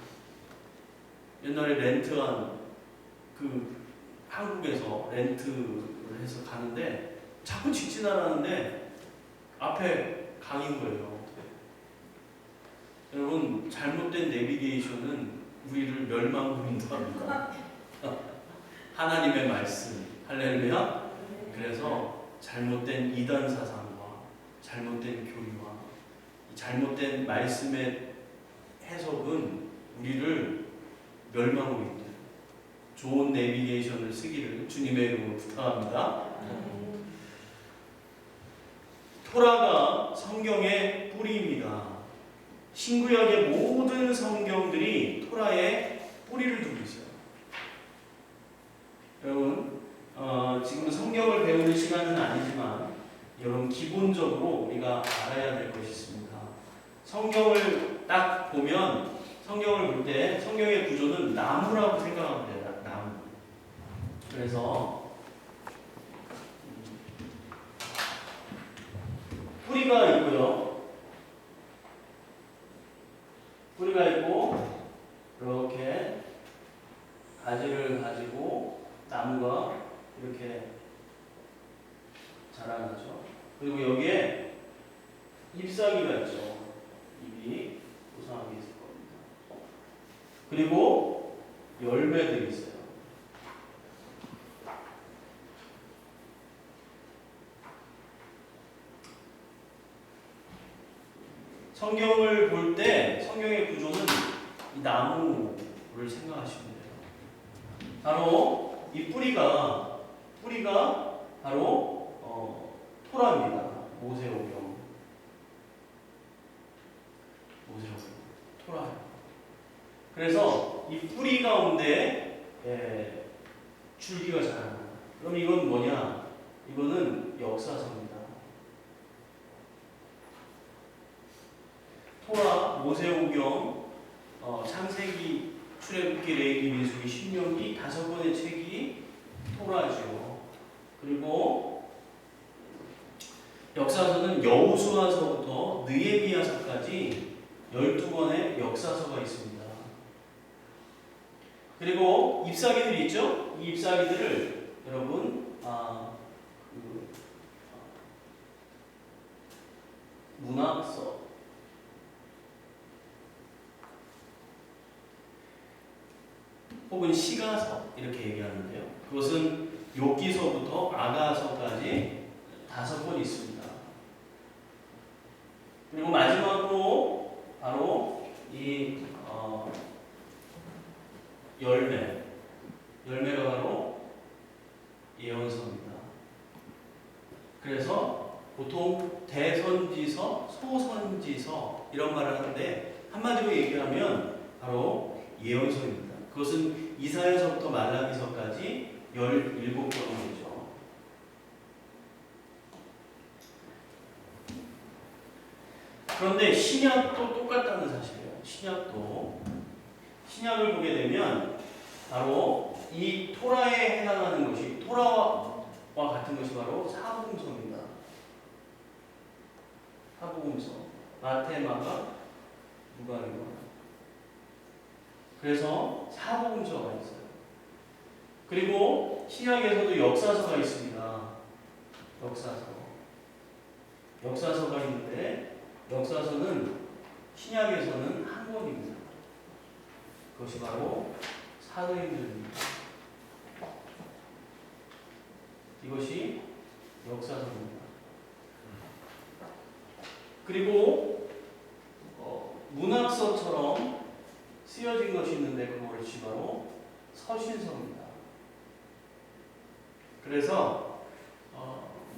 옛날에 렌트한 한국에서 렌트를 해서 가는데 자꾸 직진하라는데 앞에 강인 거예요. 여러분, 잘못된 내비게이션은 우리를 멸망으로 인도합니다. 하나님의 말씀, 할렐루야. 그래서 잘못된 이단 사상과 잘못된 교리와 잘못된 말씀의 해석은 우리를 멸망으로 인도해요. 좋은 내비게이션을 쓰기를 주님의 이름으로 부탁합니다. 토라가 성경의 뿌리입니다. 신구약의 모든 성경들이 토라에 뿌리를 두고 있어요. 여러분, 지금 성경을 배우는 시간은 아니지만 여러분, 기본적으로 우리가 알아야 될 것이 있습니다. 성경을 딱 보면, 성경을 볼 때 성경의 구조는 나무라고 생각하면 돼요. 나무. 그래서 뿌리가 있고요. 뿌리가 있고 이렇게 가지를 가지고 나무가 이렇게 자라나죠. 그리고 여기에 잎사귀가 있죠. 잎이 고상하게 있을 겁니다. 그리고 열매들이 있어요. 성경을 볼 때 성경의 구조는 이 나무를 생각하시면 돼요. 바로 이 뿌리가 바로 토라입니다. 모세오경, 토라예요. 그래서 이 뿌리 가운데 줄기가 자라요. 그럼 이건 뭐냐? 이거는 역사서입니다. 토라, 모세오경, 창세기, 출애굽기, 레위기, 민수기, 신명기 5권의 책이 토라죠. 그리고 역사서는 여호수아서부터 느헤미야서까지 12권의 역사서가 있습니다. 그리고 잎사귀들이 있죠? 이 잎사귀들을 여러분 문학서, 혹은 시가서 이렇게 얘기하는데요. 그것은 욥기서부터 아가서까지 5권 있습니다. 그리고 마지막으로 바로 이 열매가 바로 예언서입니다. 그래서 보통 대선지서, 소선지서 이런 말을 하는데 한마디로 얘기하면 바로 예언서입니다. 그것은 이사야서부터 말라기서까지 17권이죠. 그런데 신약도 똑같다는 사실이에요. 신약을 보게 되면 바로 이 토라에 해당하는 것이 토라와 같은 것이 바로 사복음서입니다. 사복음서 마태, 마가, 누가, 요한. 그래서 사복음서가 있어요. 그리고 신약에서도 역사서가 있습니다. 역사서가 있는데 역사서는 신약에서는 한 권입니다. 그것이 바로 사도행전입니다. 이것이 역사서입니다. 그리고 문학서처럼 쓰여진 것이 있는데 그것이 바로 서신서입니다. 그래서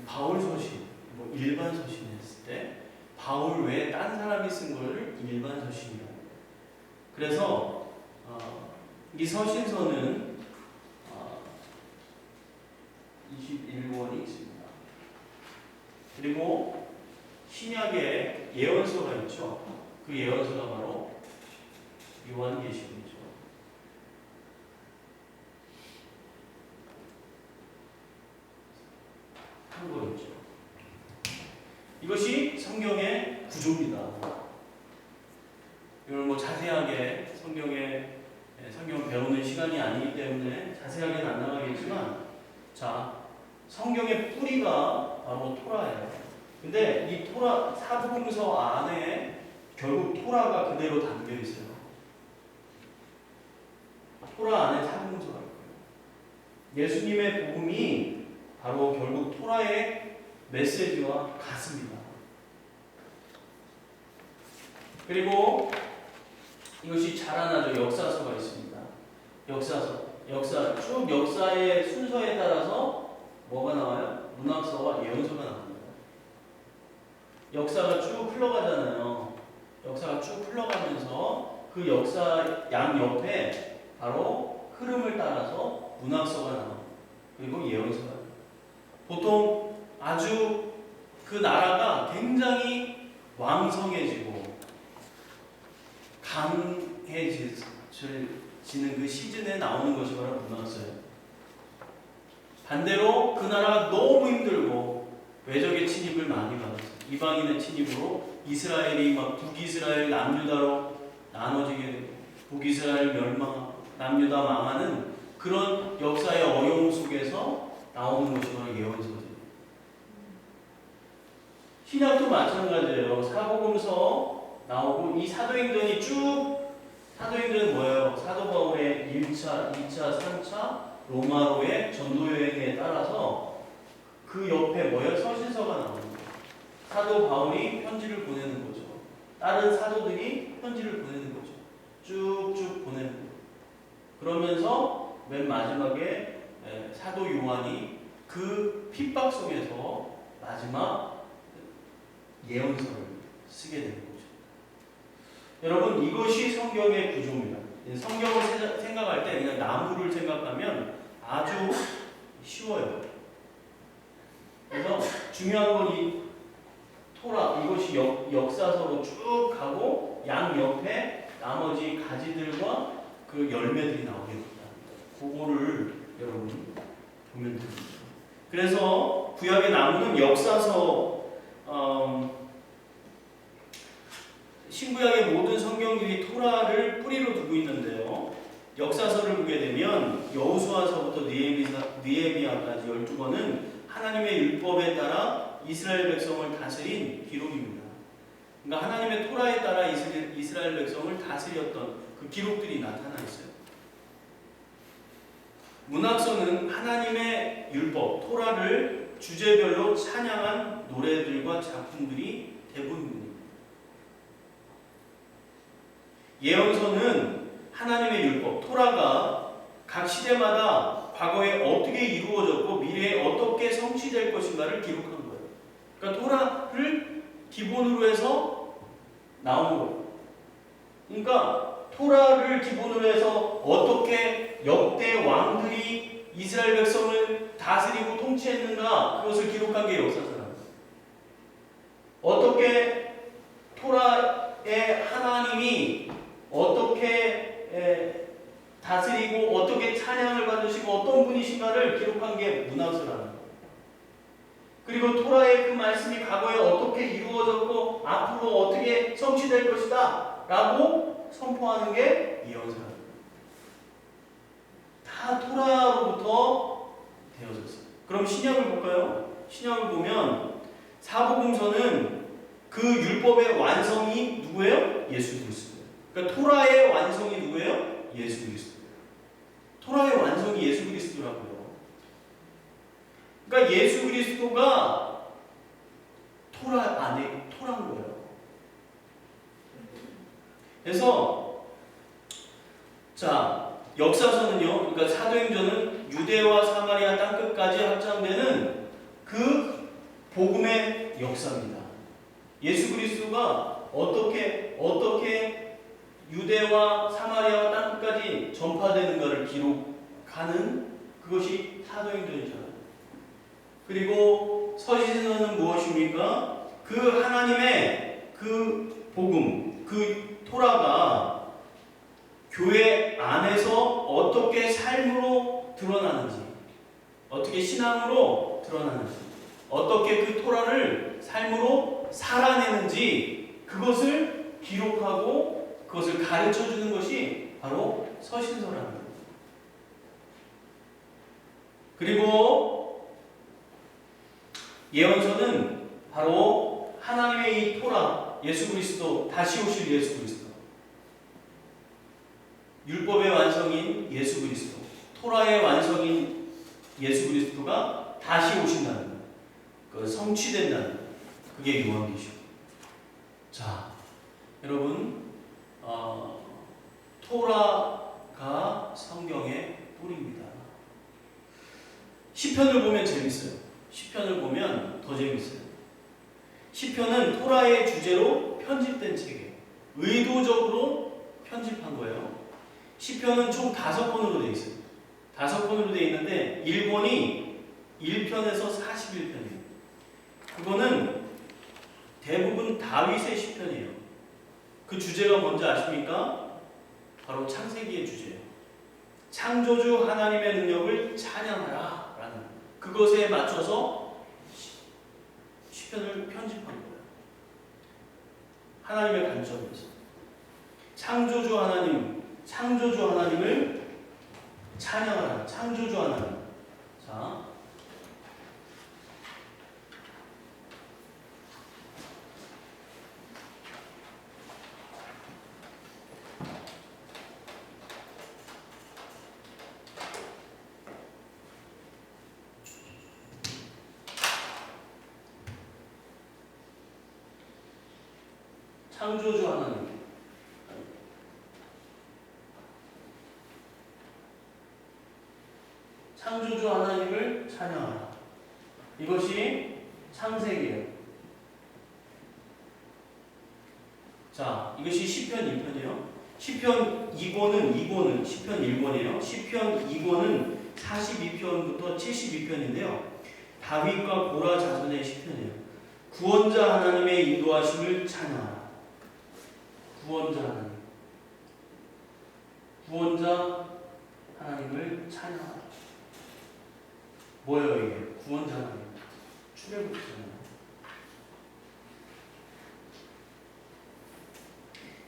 바울 서신, 일반 서신 했을 때 바울 외에 딴 사람이 쓴 걸 일반 서신이라고 해요. 그래서 이 서신서는 21권이 있습니다. 그리고 신약에 예언서가 있죠. 그 예언서가 바로 요한계시록이죠. 한 권이죠. 이것이 성경의 구조입니다. 이걸 자세하게 성경 배우는 시간이 아니기 때문에 자세하게는 안 나가겠지만, 자, 성경의 뿌리가 바로 토라예요. 근데 이 토라 사복음서 안에 결국 토라가 그대로 담겨 있어요. 토라 안에 사복음서가 있고요. 예수님의 복음이 바로 결국 토라의 메시지와 같습니다. 그리고 이것이 자라나죠. 역사서가 있습니다. 쭉 역사의 순서에 따라서 뭐가 나와요? 문학서와 예언서가 나옵니다. 역사가 쭉 흘러가잖아요. 역사가 쭉 흘러가면서 그 역사 양 옆에 바로 흐름을 따라서 문학서가 나옵니다. 그리고 예언서가 나옵니다. 보통 아주 그 나라가 굉장히 왕성해지고 강해지는 그 시즌에 나오는 것이 바로 문학서예요. 반대로 그 나라가 너무 힘들고 외적의 침입을 많이 받았어요. 이방인의 침입으로 이스라엘이 막 북이스라엘, 남유다로 나눠지게 되고 북이스라엘 멸망하고 남유다 망하는 그런 역사의 어려움 속에서 나오는 것이 바로 예언서죠. 신약도 마찬가지예요. 사복음서 나오고 이 사도행전이 사도행전은 뭐예요? 사도 바울의 1차, 2차, 3차 로마로의 전도 여행에 따라서 그 옆에 뭐예요? 서신서가 나오는 거예요. 사도 바울이 편지를 보내는 거죠. 다른 사도들이 편지를 보내는 거죠. 쭉쭉 보내는 거예요. 그러면서 맨 마지막에 사도 요한이 그 핍박 속에서 마지막 예언서를 쓰게 되는 거죠. 여러분, 이것이 성경의 구조입니다. 성경을 생각할 때 그냥 나무를 생각하면 아주 쉬워요. 그래서 중요한 건 이 토라, 이것이 역사서로 쭉 가고 양 옆에 나머지 가지들과 그 열매들이 나오게 됩니다. 그거를 여러분 보면 됩니다. 그래서 구약의 나무는 역사서, 신구약의 모든 성경들이 토라를 뿌리로 두고 있는데요. 역사서를 보게 되면 여호수아서부터 느헤미야까지 12권은 하나님의 율법에 따라 이스라엘 백성을 다스린 기록입니다. 그러니까 하나님의 토라에 따라 이스라엘 백성을 다스렸던 그 기록들이 나타나 있어요. 문학서는 하나님의 율법, 토라를 주제별로 찬양한 노래들과 작품들이 대부분입니다. 예언서는 하나님의 율법, 토라가 각 시대마다 과거에 어떻게 이루어졌고 미래에 어떻게 성취될 것인가를 기록한 거예요. 그러니까 토라를 기본으로 해서 나온 거예요. 그러니까 토라를 기본으로 해서 어떻게 역대 왕들이 이스라엘 백성을 다스리고 통치했는가, 그것을 기록한 게 역사서랍니다. 어떻게 토라의 하나님이 어떻게 다스리고 어떻게 찬양을 받으시고 어떤 분이신가를 기록한 게 문하서라는 거예요. 그리고 토라의 그 말씀이 과거에 어떻게 이루어졌고 앞으로 어떻게 성취될 것이다 라고 선포하는 게 예언서랍니다. 다 토라로부터 되어졌어요. 그럼 신약을 볼까요? 신약을 보면 사복음서는 그 율법의 완성이 누구예요? 예수 그리스도예요. 그러니까 토라의 완성이 누구예요? 예수 그리스도예요. 토라의 완성이 예수 그리스도라고요. 그러니까 예수 그리스도가 토라 안에 토라인 거예요. 그래서 자, 역사서는요, 그러니까 사도행전은 유대와 사마리아 땅끝까지 확장되는 그 복음의 역사입니다. 예수 그리스도가 어떻게 유대와 사마리아와 땅끝까지 전파되는가를 기록하는 그것이 사도행전이잖아요. 그리고 서신서는 무엇입니까? 그 하나님의 그 복음, 그 토라가 교회 안에서 어떻게 삶으로 드러나는지, 어떻게 신앙으로 드러나는지, 어떻게 그 토라를 삶으로 살아내는지 그것을 기록하고 그것을 가르쳐주는 것이 바로 서신서라는 거예요. 그리고 예언서는 바로 하나님의 이 토라, 예수 그리스도, 다시 오실 예수 그리스도, 율법의 완성인 예수 그리스도, 토라의 완성인 예수 그리스도가 다시 오신다는 거예요. 그 성취된다는 거예요. 그게 요한계시록. 자, 여러분, 토라가 성경의 뿌리입니다. 시편을 보면 재밌어요. 시편을 보면 더 재밌어요. 시편은 토라의 주제로 편집된 책이에요. 의도적으로 편집한 거예요. 시편은 총 5권으로 되어 있어요. 5권으로 되어 있는데 1권이 1편에서 41편이에요. 그거는 대부분 다윗의 시편이에요. 그 주제가 뭔지 아십니까? 바로 창세기의 주제예요. 창조주 하나님의 능력을 찬양하라 라는, 그것에 맞춰서 시편을 편집한 거예요. 하나님의 관점에서 창조주 하나님을 찬양하라. 창조주 하나님. 자, 창조주 하나님. 창조주 하나님을 찬양하라. 이것이 창세기예요. 자, 이것이 시편 2편이에요. 시편 2권은 시편 1권이에요. 시편 2권은 42편부터 72편인데요. 다윗과 고라 자손의 시편이에요. 구원자 하나님의 인도하심을 찬양하라. 구원자 하나님. 구원자 하나님을 찬양하라. 뭐예요 이게? 구원자 하나님. 출애굽잖아요.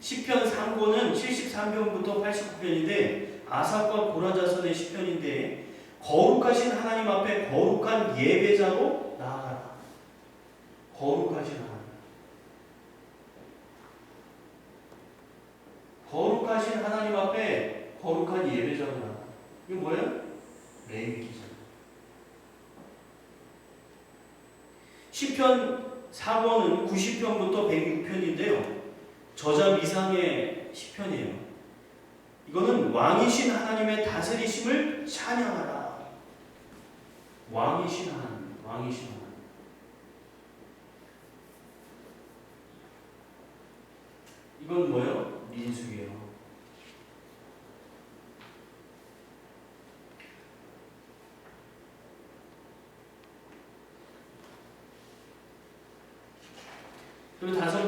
시편 3권은 73편부터 89편인데 아삽과 고라 자손의 시편인데, 거룩하신 하나님 앞에 거룩한 예배자로 나아가라. 거룩하신 하나님. 거룩하신 하나님 앞에 거룩한 예배자로 나아가라. 이게 뭐예요? 레위기잖아요. 시편 4권은 90편부터 106편인데요. 저자 미상의 시편이에요. 이거는 왕이신 하나님의 다스리심을 찬양하라. 왕이신 하나님, 왕이신 하나님. 이건 뭐예요? 민수기예요. 그리고 다섯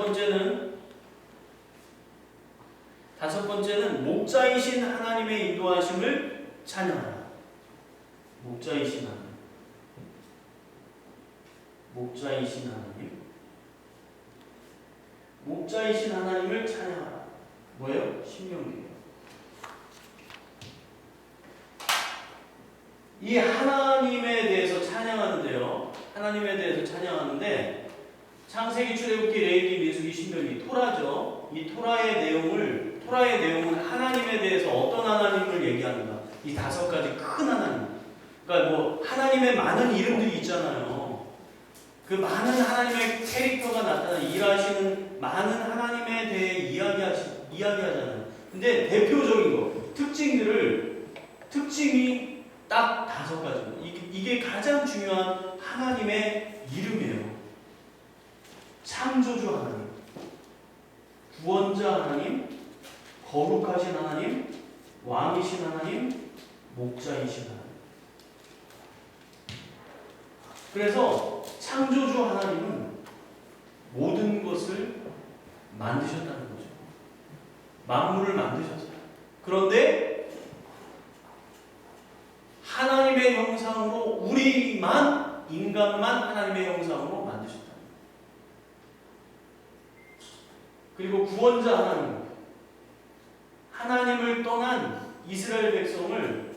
번째는 목자이신 하나님의 인도하심을 찬양하라. 목자이신 하나님. 목자이신 하나님. 목자이신 하나님을 찬양하라. 뭐예요? 신명기예요. 이 하나님에 대해서 찬양하는데요. 하나님에 대해서 찬양하는데 창세기, 출애굽기, 레위기, 민수기, 신명기, 토라죠. 이 토라의 내용은 하나님에 대해서 어떤 하나님을 얘기하는가? 이 다섯 가지 큰 하나님. 그러니까 뭐 하나님의 많은 이름들이 있잖아요. 그 많은 하나님의 캐릭터가 나타나는 일하시는 많은 하나님에 대해 이야기하잖아요. 근데 대표적인 거, 특징이 딱 다섯 가지입니다. 이게 가장 중요한 하나님의 이름이에요. 창조주 하나님, 구원자 하나님, 거룩하신 하나님, 왕이신 하나님, 목자이신 하나님. 그래서 창조주 하나님은 모든 것을 만드셨다는 거죠. 만물을 만드셨어요. 그런데 하나님의 형상으로 인간만 하나님의 형상으로 만드셨다. 그리고 구원자 하나님을 떠난 이스라엘 백성을,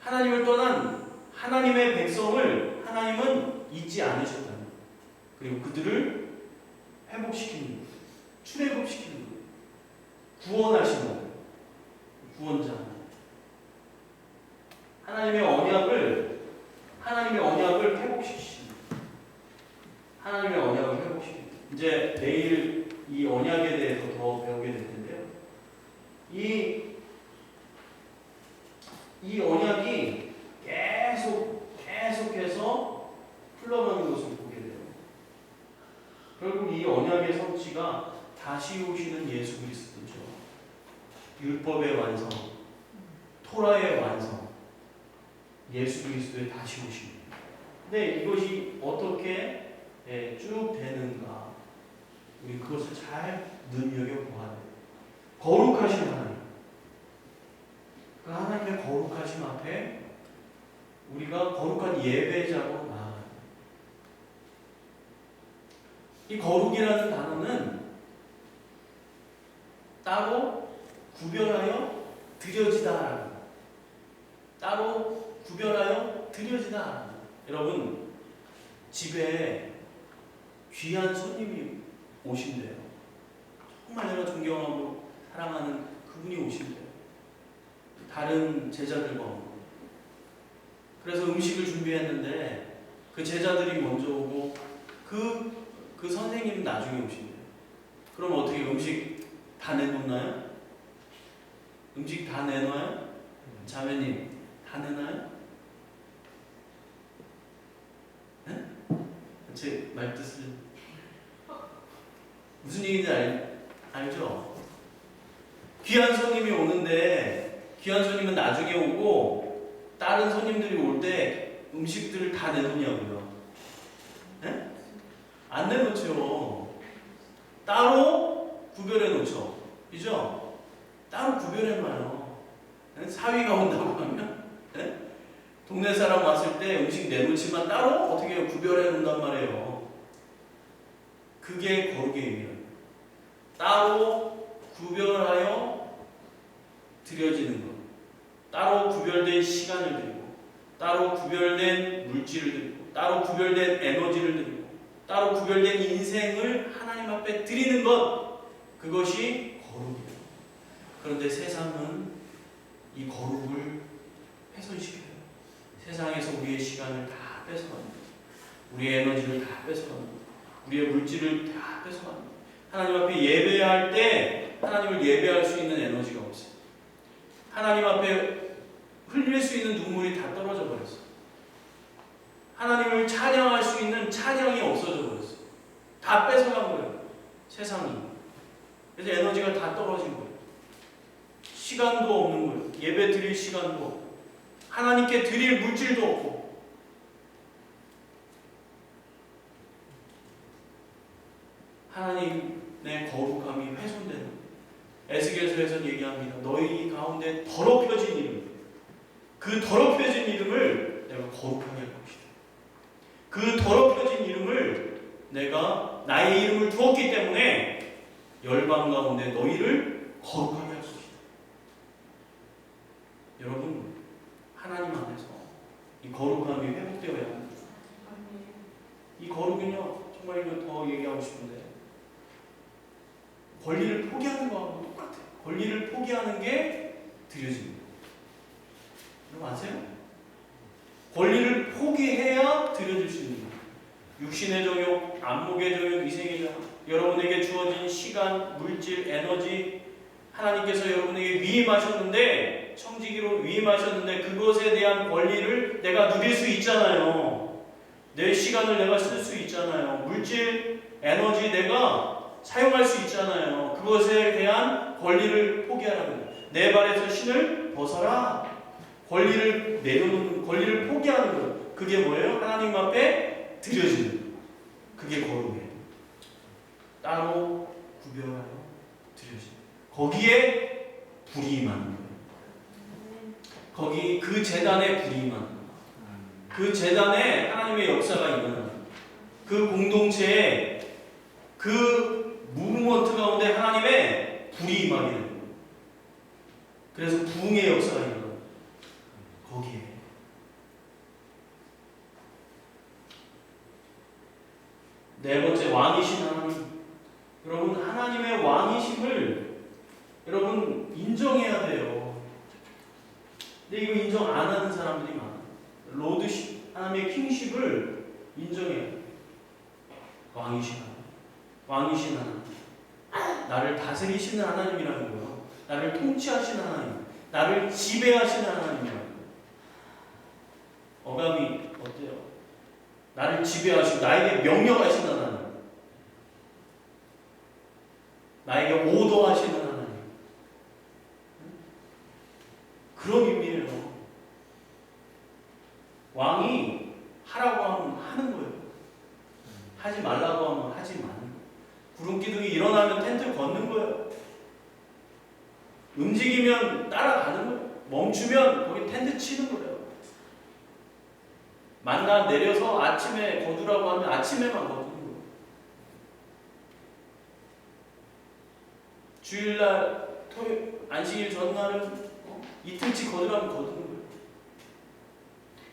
하나님의 백성을 하나님은 잊지 않으셨다는 거예요. 그리고 그들을 회복시키는 거예요. 출애굽시키는 거예요. 구원하시는 거예요. 구원자 하나님의 언약을 회복시키시는 거예요. 하나님의 언약을 회복시키는 거예요. 이제 내일 이 언약에 대해서 더 배우게 될 텐데요. 이 언약이 계속해서 흘러가는 것을 보게 돼요. 결국 이 언약의 성취가 다시 오시는 예수 그리스도죠. 율법의 완성, 토라의 완성, 예수 그리스도의 다시 오십니다. 근데 이것이 어떻게 쭉 되는가? 우리 그것을 잘 눈여겨보아야 돼요. 거룩하신 하나님. 그 하나님의 거룩하심 앞에 우리가 거룩한 예배자로 나아가요. 이 거룩이라는 단어는 따로 구별하여 드려지다. 따로 구별하여 드려지다. 여러분, 집에 귀한 손님이 오신대요. 정말 내가 존경하고 사랑하는 그분이 오신대요. 다른 제자들과 오고. 그래서 음식을 준비했는데 그 제자들이 먼저 오고 그 선생님은 나중에 오신대요. 그럼 어떻게 음식 다 내놓나요? 음식 다 내놔요? 자매님 다 내놔요? 네? 제 말뜻을 무슨 얘기인지 알죠? 귀한 손님이 오는데 귀한 손님은 나중에 오고 다른 손님들이 올 때 음식들을 다 내놓냐고요. 네? 안 내놓죠. 따로 구별해 놓죠. 그죠? 따로 구별해 놔요. 사위가 온다고 하면 네? 동네 사람 왔을 때 음식 내놓지만 따로 어떻게 구별해 놓는단 말이에요. 그게 거룩의 의미예요. 따로 구별하여 드려지는 것. 따로 구별된 시간을 드리고, 따로 구별된 물질을 드리고, 따로 구별된 에너지를 드리고, 따로 구별된 인생을 하나님 앞에 드리는 것. 그것이 거룩이에요. 그런데 세상은 이 거룩을 훼손시켜요. 세상에서 우리의 시간을 다 뺏어갑니다. 우리의 에너지를 다 뺏어갑니다. 우리의 물질을 다 뺏어갑니다. 하나님 앞에 예배할 때 하나님을 예배할 수 있는 에너지가 없어요. 하나님 앞에 흘릴 수 있는 눈물이 다 떨어져 버렸어요. 하나님을 찬양할 수 있는 찬양이 없어져 버렸어요. 다 뺏어간 거예요. 세상이. 그래서 에너지가 다 떨어진 거예요. 시간도 없는 거예요. 예배 드릴 시간도 없고 하나님께 드릴 물질도 없고 하나님의 거룩함이 훼손되는 거예요. 에스겔서에서 얘기합니다. 너희 가운데 더럽혀진 이름, 그 더럽혀진 이름을 내가 거룩하게 할 것이다. 그 더럽혀진 이름을 내가 나의 이름을 두었기 때문에 열방 가운데 너희를 거룩하게 할 것이다. 여러분, 하나님 안에서 이 거룩함이 회복되어야 합니다. 이 거룩은요, 정말 이거 더 얘기하고 싶은데 권리를 포기하는 거하고 똑같아요. 권리를 포기하는 게 드려집니다. 여러분 아세요? 권리를 포기해야 드려질 수 있는 거예요. 육신의 정욕, 안목의 정욕, 이생의 정욕, 여러분에게 주어진 시간, 물질, 에너지, 하나님께서 여러분에게 위임하셨는데, 청지기로 위임하셨는데 그것에 대한 권리를 내가 누릴 수 있잖아요. 내 시간을 내가 쓸 수 있잖아요. 물질, 에너지 내가 사용할 수 있잖아요. 그것에 대한 권리를 포기하라는 거예요. 내 발에서 신을 벗어라. 권리를 내려놓는, 권리를 포기하는 거예요. 그게 뭐예요? 하나님 앞에 드려지는 거예요. 그게 거룩이에요. 따로 구별하여 드려지는 거예요. 거기에 불임하는 거예요. 거기 그 제단에 불임하는 거예요. 그 제단에 하나님의 역사가 일어나는 거예요. 그 공동체에 그 무브먼트 가운데 하나님의 불이 임하게 되는 거예요. 그래서 부흥의 역사가 일어나요. 거기에 네 번째, 왕이신 하나님. 여러분, 하나님의 왕이심을 여러분 인정해야 돼요. 근데 이거 인정 안 하는 사람들이 많아요. 로드십, 하나님의 킹십을 인정해요. 왕이신 하나님, 왕이신 하나님, 나를 다스리시는 하나님이라는 거예요. 나를 통치하시는 하나님, 나를 지배하시는 하나님이라는 거예요. 어감이 어때요? 나를 지배하시고 나에게 명령하시는 하나님, 나에게 오더하시는 하나님, 그런 의미예요. 왕이 하라고 하면 하는 거예요. 하지 말라고 하면 하지 마는 거예요. 구름기둥이 일어나면 텐트 걷는 거예요. 움직이면 따라가는 거예요. 멈추면 거기 텐트 치는 거예요. 만나 내려서 아침에 거두라고 하면 아침에만 거두는 거예요. 주일날, 토요일, 안식일 전날은 이틀치 거두라면 거두는 거예요.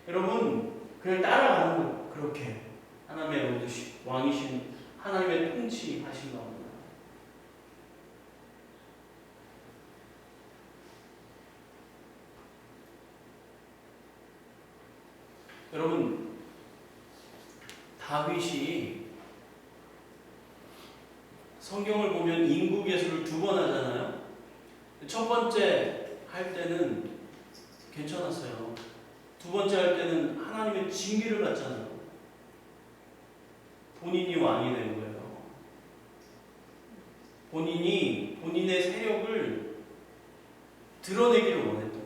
여러분, 그냥 따라가는 거예요. 그렇게 하나님의 로드시, 왕이신 하나님의 통치하신 겁니다. 여러분, 다윗이 성경을 보면 인구계수를 2번 하잖아요. 첫 번째 할 때는 괜찮았어요. 두 번째 할 때는 하나님의 징계를 받잖아요. 본인이 왕이 된 거예요. 본인이 본인의 세력을 드러내기를 원했던 거예요.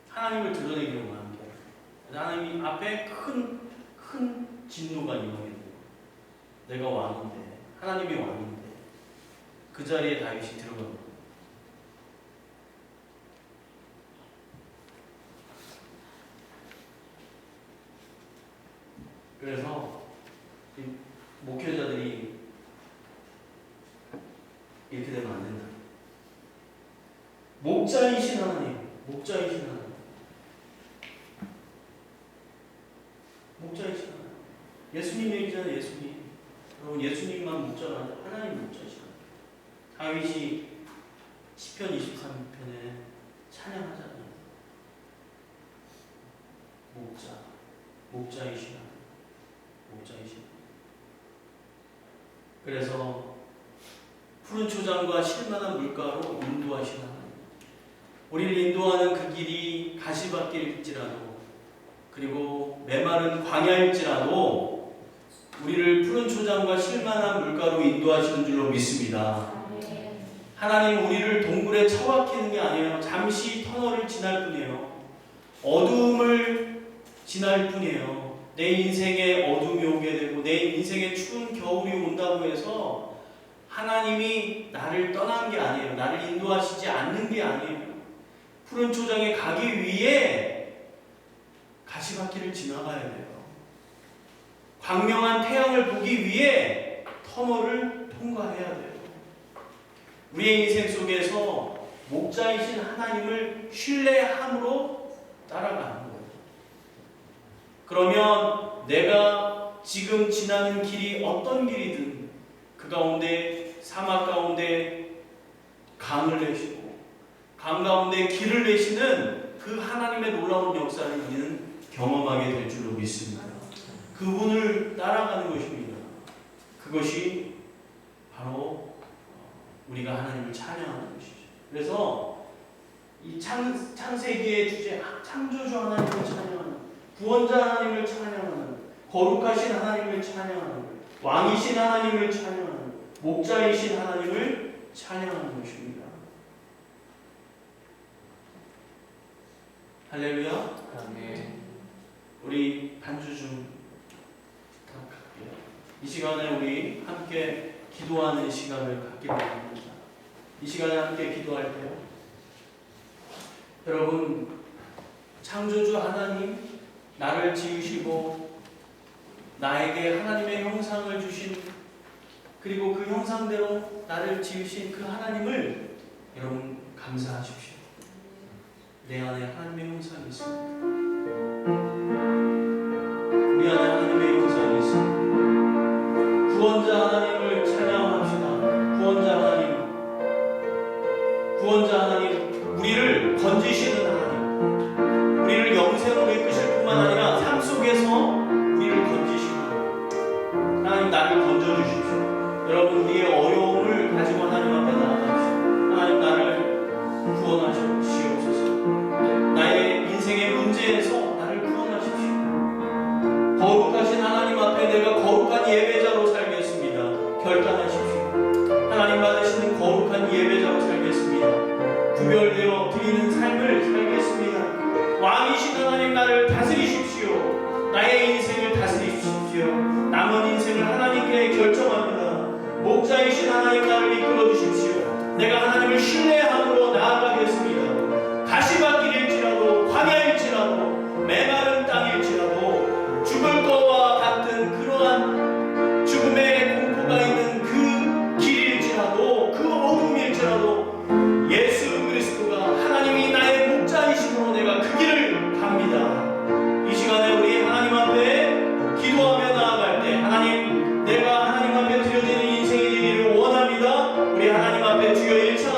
하나님을 드러내기를 원한 거예요. 하나님 앞에 큰 진노가 임하게 돼요. 내가 왕인데, 하나님이 왕인데, 그 자리에 다윗이 들어간 거예요. 그래서 목회자들이 이렇게 되면 안 된다. 목자이신 하나님, 목자이신 하나님, 목자이신 하나님. 예수님 얘기잖아요. 예수님. 여러분, 예수님만 목자가 아니라 하나님 목자이신 하나님. 다윗이 시편 23편에 찬양하잖아요. 목자이신 하나님, 목자이신. 그래서 푸른 초장과 실만한 물가로 인도하시는 하나님. 우리를 인도하는 그 길이 가시밭길일지라도, 그리고 메마른 광야일지라도 우리를 푸른 초장과 실만한 물가로 인도하시는 줄로 믿습니다. 하나님은 우리를 동굴에 처박히는 게 아니에요. 잠시 터널을 지날 뿐이에요. 어둠을 지날 뿐이에요. 내 인생에 어둠이 오게 되고 내 인생에 추운 겨울이 온다고 해서 하나님이 나를 떠난 게 아니에요. 나를 인도하시지 않는 게 아니에요. 푸른 초장에 가기 위해 가시밭길을 지나가야 돼요. 광명한 태양을 보기 위해 터널을 통과해야 돼요. 우리의 인생 속에서 목자이신 하나님을 신뢰함으로 따라가는 거예요. 그러면 내가 지금 지나는 길이 어떤 길이든 그 가운데 사막 가운데 강을 내시고 강 가운데 길을 내시는 그 하나님의 놀라운 역사를 우리는 경험하게 될 줄로 믿습니다. 그분을 따라가는 것입니다. 그것이 바로 우리가 하나님을 찬양하는 것이죠. 그래서 이 창세기의 주제, 창조주 하나님을 찬양하는, 구원자 하나님을 찬양하는, 거룩하신 하나님을 찬양하는, 왕이신 하나님을 찬양하는, 목자이신 하나님을 찬양하는 것입니다. 할렐루야. 아멘. 우리 반주 좀 부탁할게요. 이 시간에 우리 함께 기도하는 시간을 갖게 됩니다. 이 시간에 함께 기도할 때요. 여러분, 창조주 하나님, 나를 지으시고 나에게 하나님의 형상을 주신, 그리고 그 형상대로 나를 지으신 그 하나님을 여러분 감사하십시오. 내 안에 하나님의 형상이 있습니다. 우리 안에 하나님의 형상이 있습니다. 구원자 하나님을 찬양합시다. 구원자 하나님, 우리를 건지시는 하나님, 우리를 영생으로 이끄실 뿐만 아니라 삶 속에서 우리를 건지시는 하나님, 나를 건져주십시오. 여러분, 우리의 어려움을 가지고 하나님 앞에 나아갑시다. 하나님, 나를 구원하시옵소서. 나의 인생의 문제에서 나를 구원하십시오. 거룩하신 하나님 앞에 내가 거룩한 예배자로 살겠습니다. 결단하십시오. 하나님 받으시는 거룩한 예배자로 살겠습니다. 구별되어 드리는 삶을 살겠습니다. 왕이신 하나님, 나를 다스리십시오. 나의 인생을 다스리십시오. 남은 인생을 하나님께 결정합니다. 목자이신 하나님, 나를 이끌어 주십시오. 내가 하나님을 신뢰함으로 나아가겠습니다. 가시밭길일지라도 광야일지라도 메마른 땅일지라도 죽을 것과 같은 그러한 죽음의 공포가 있는 그 길일지라도 그 어둠일지라도 예수 그리스도가 하나님이 나의 목자이심으로 내가 그 길을 갑니다. 이 시간에 우리 하나님 앞에 기도하며 나아갈 때 하나님, 내가 하나님 앞에 드려지는 인생이 되기를 원합니다. 우리 하나님 앞에 주여 일창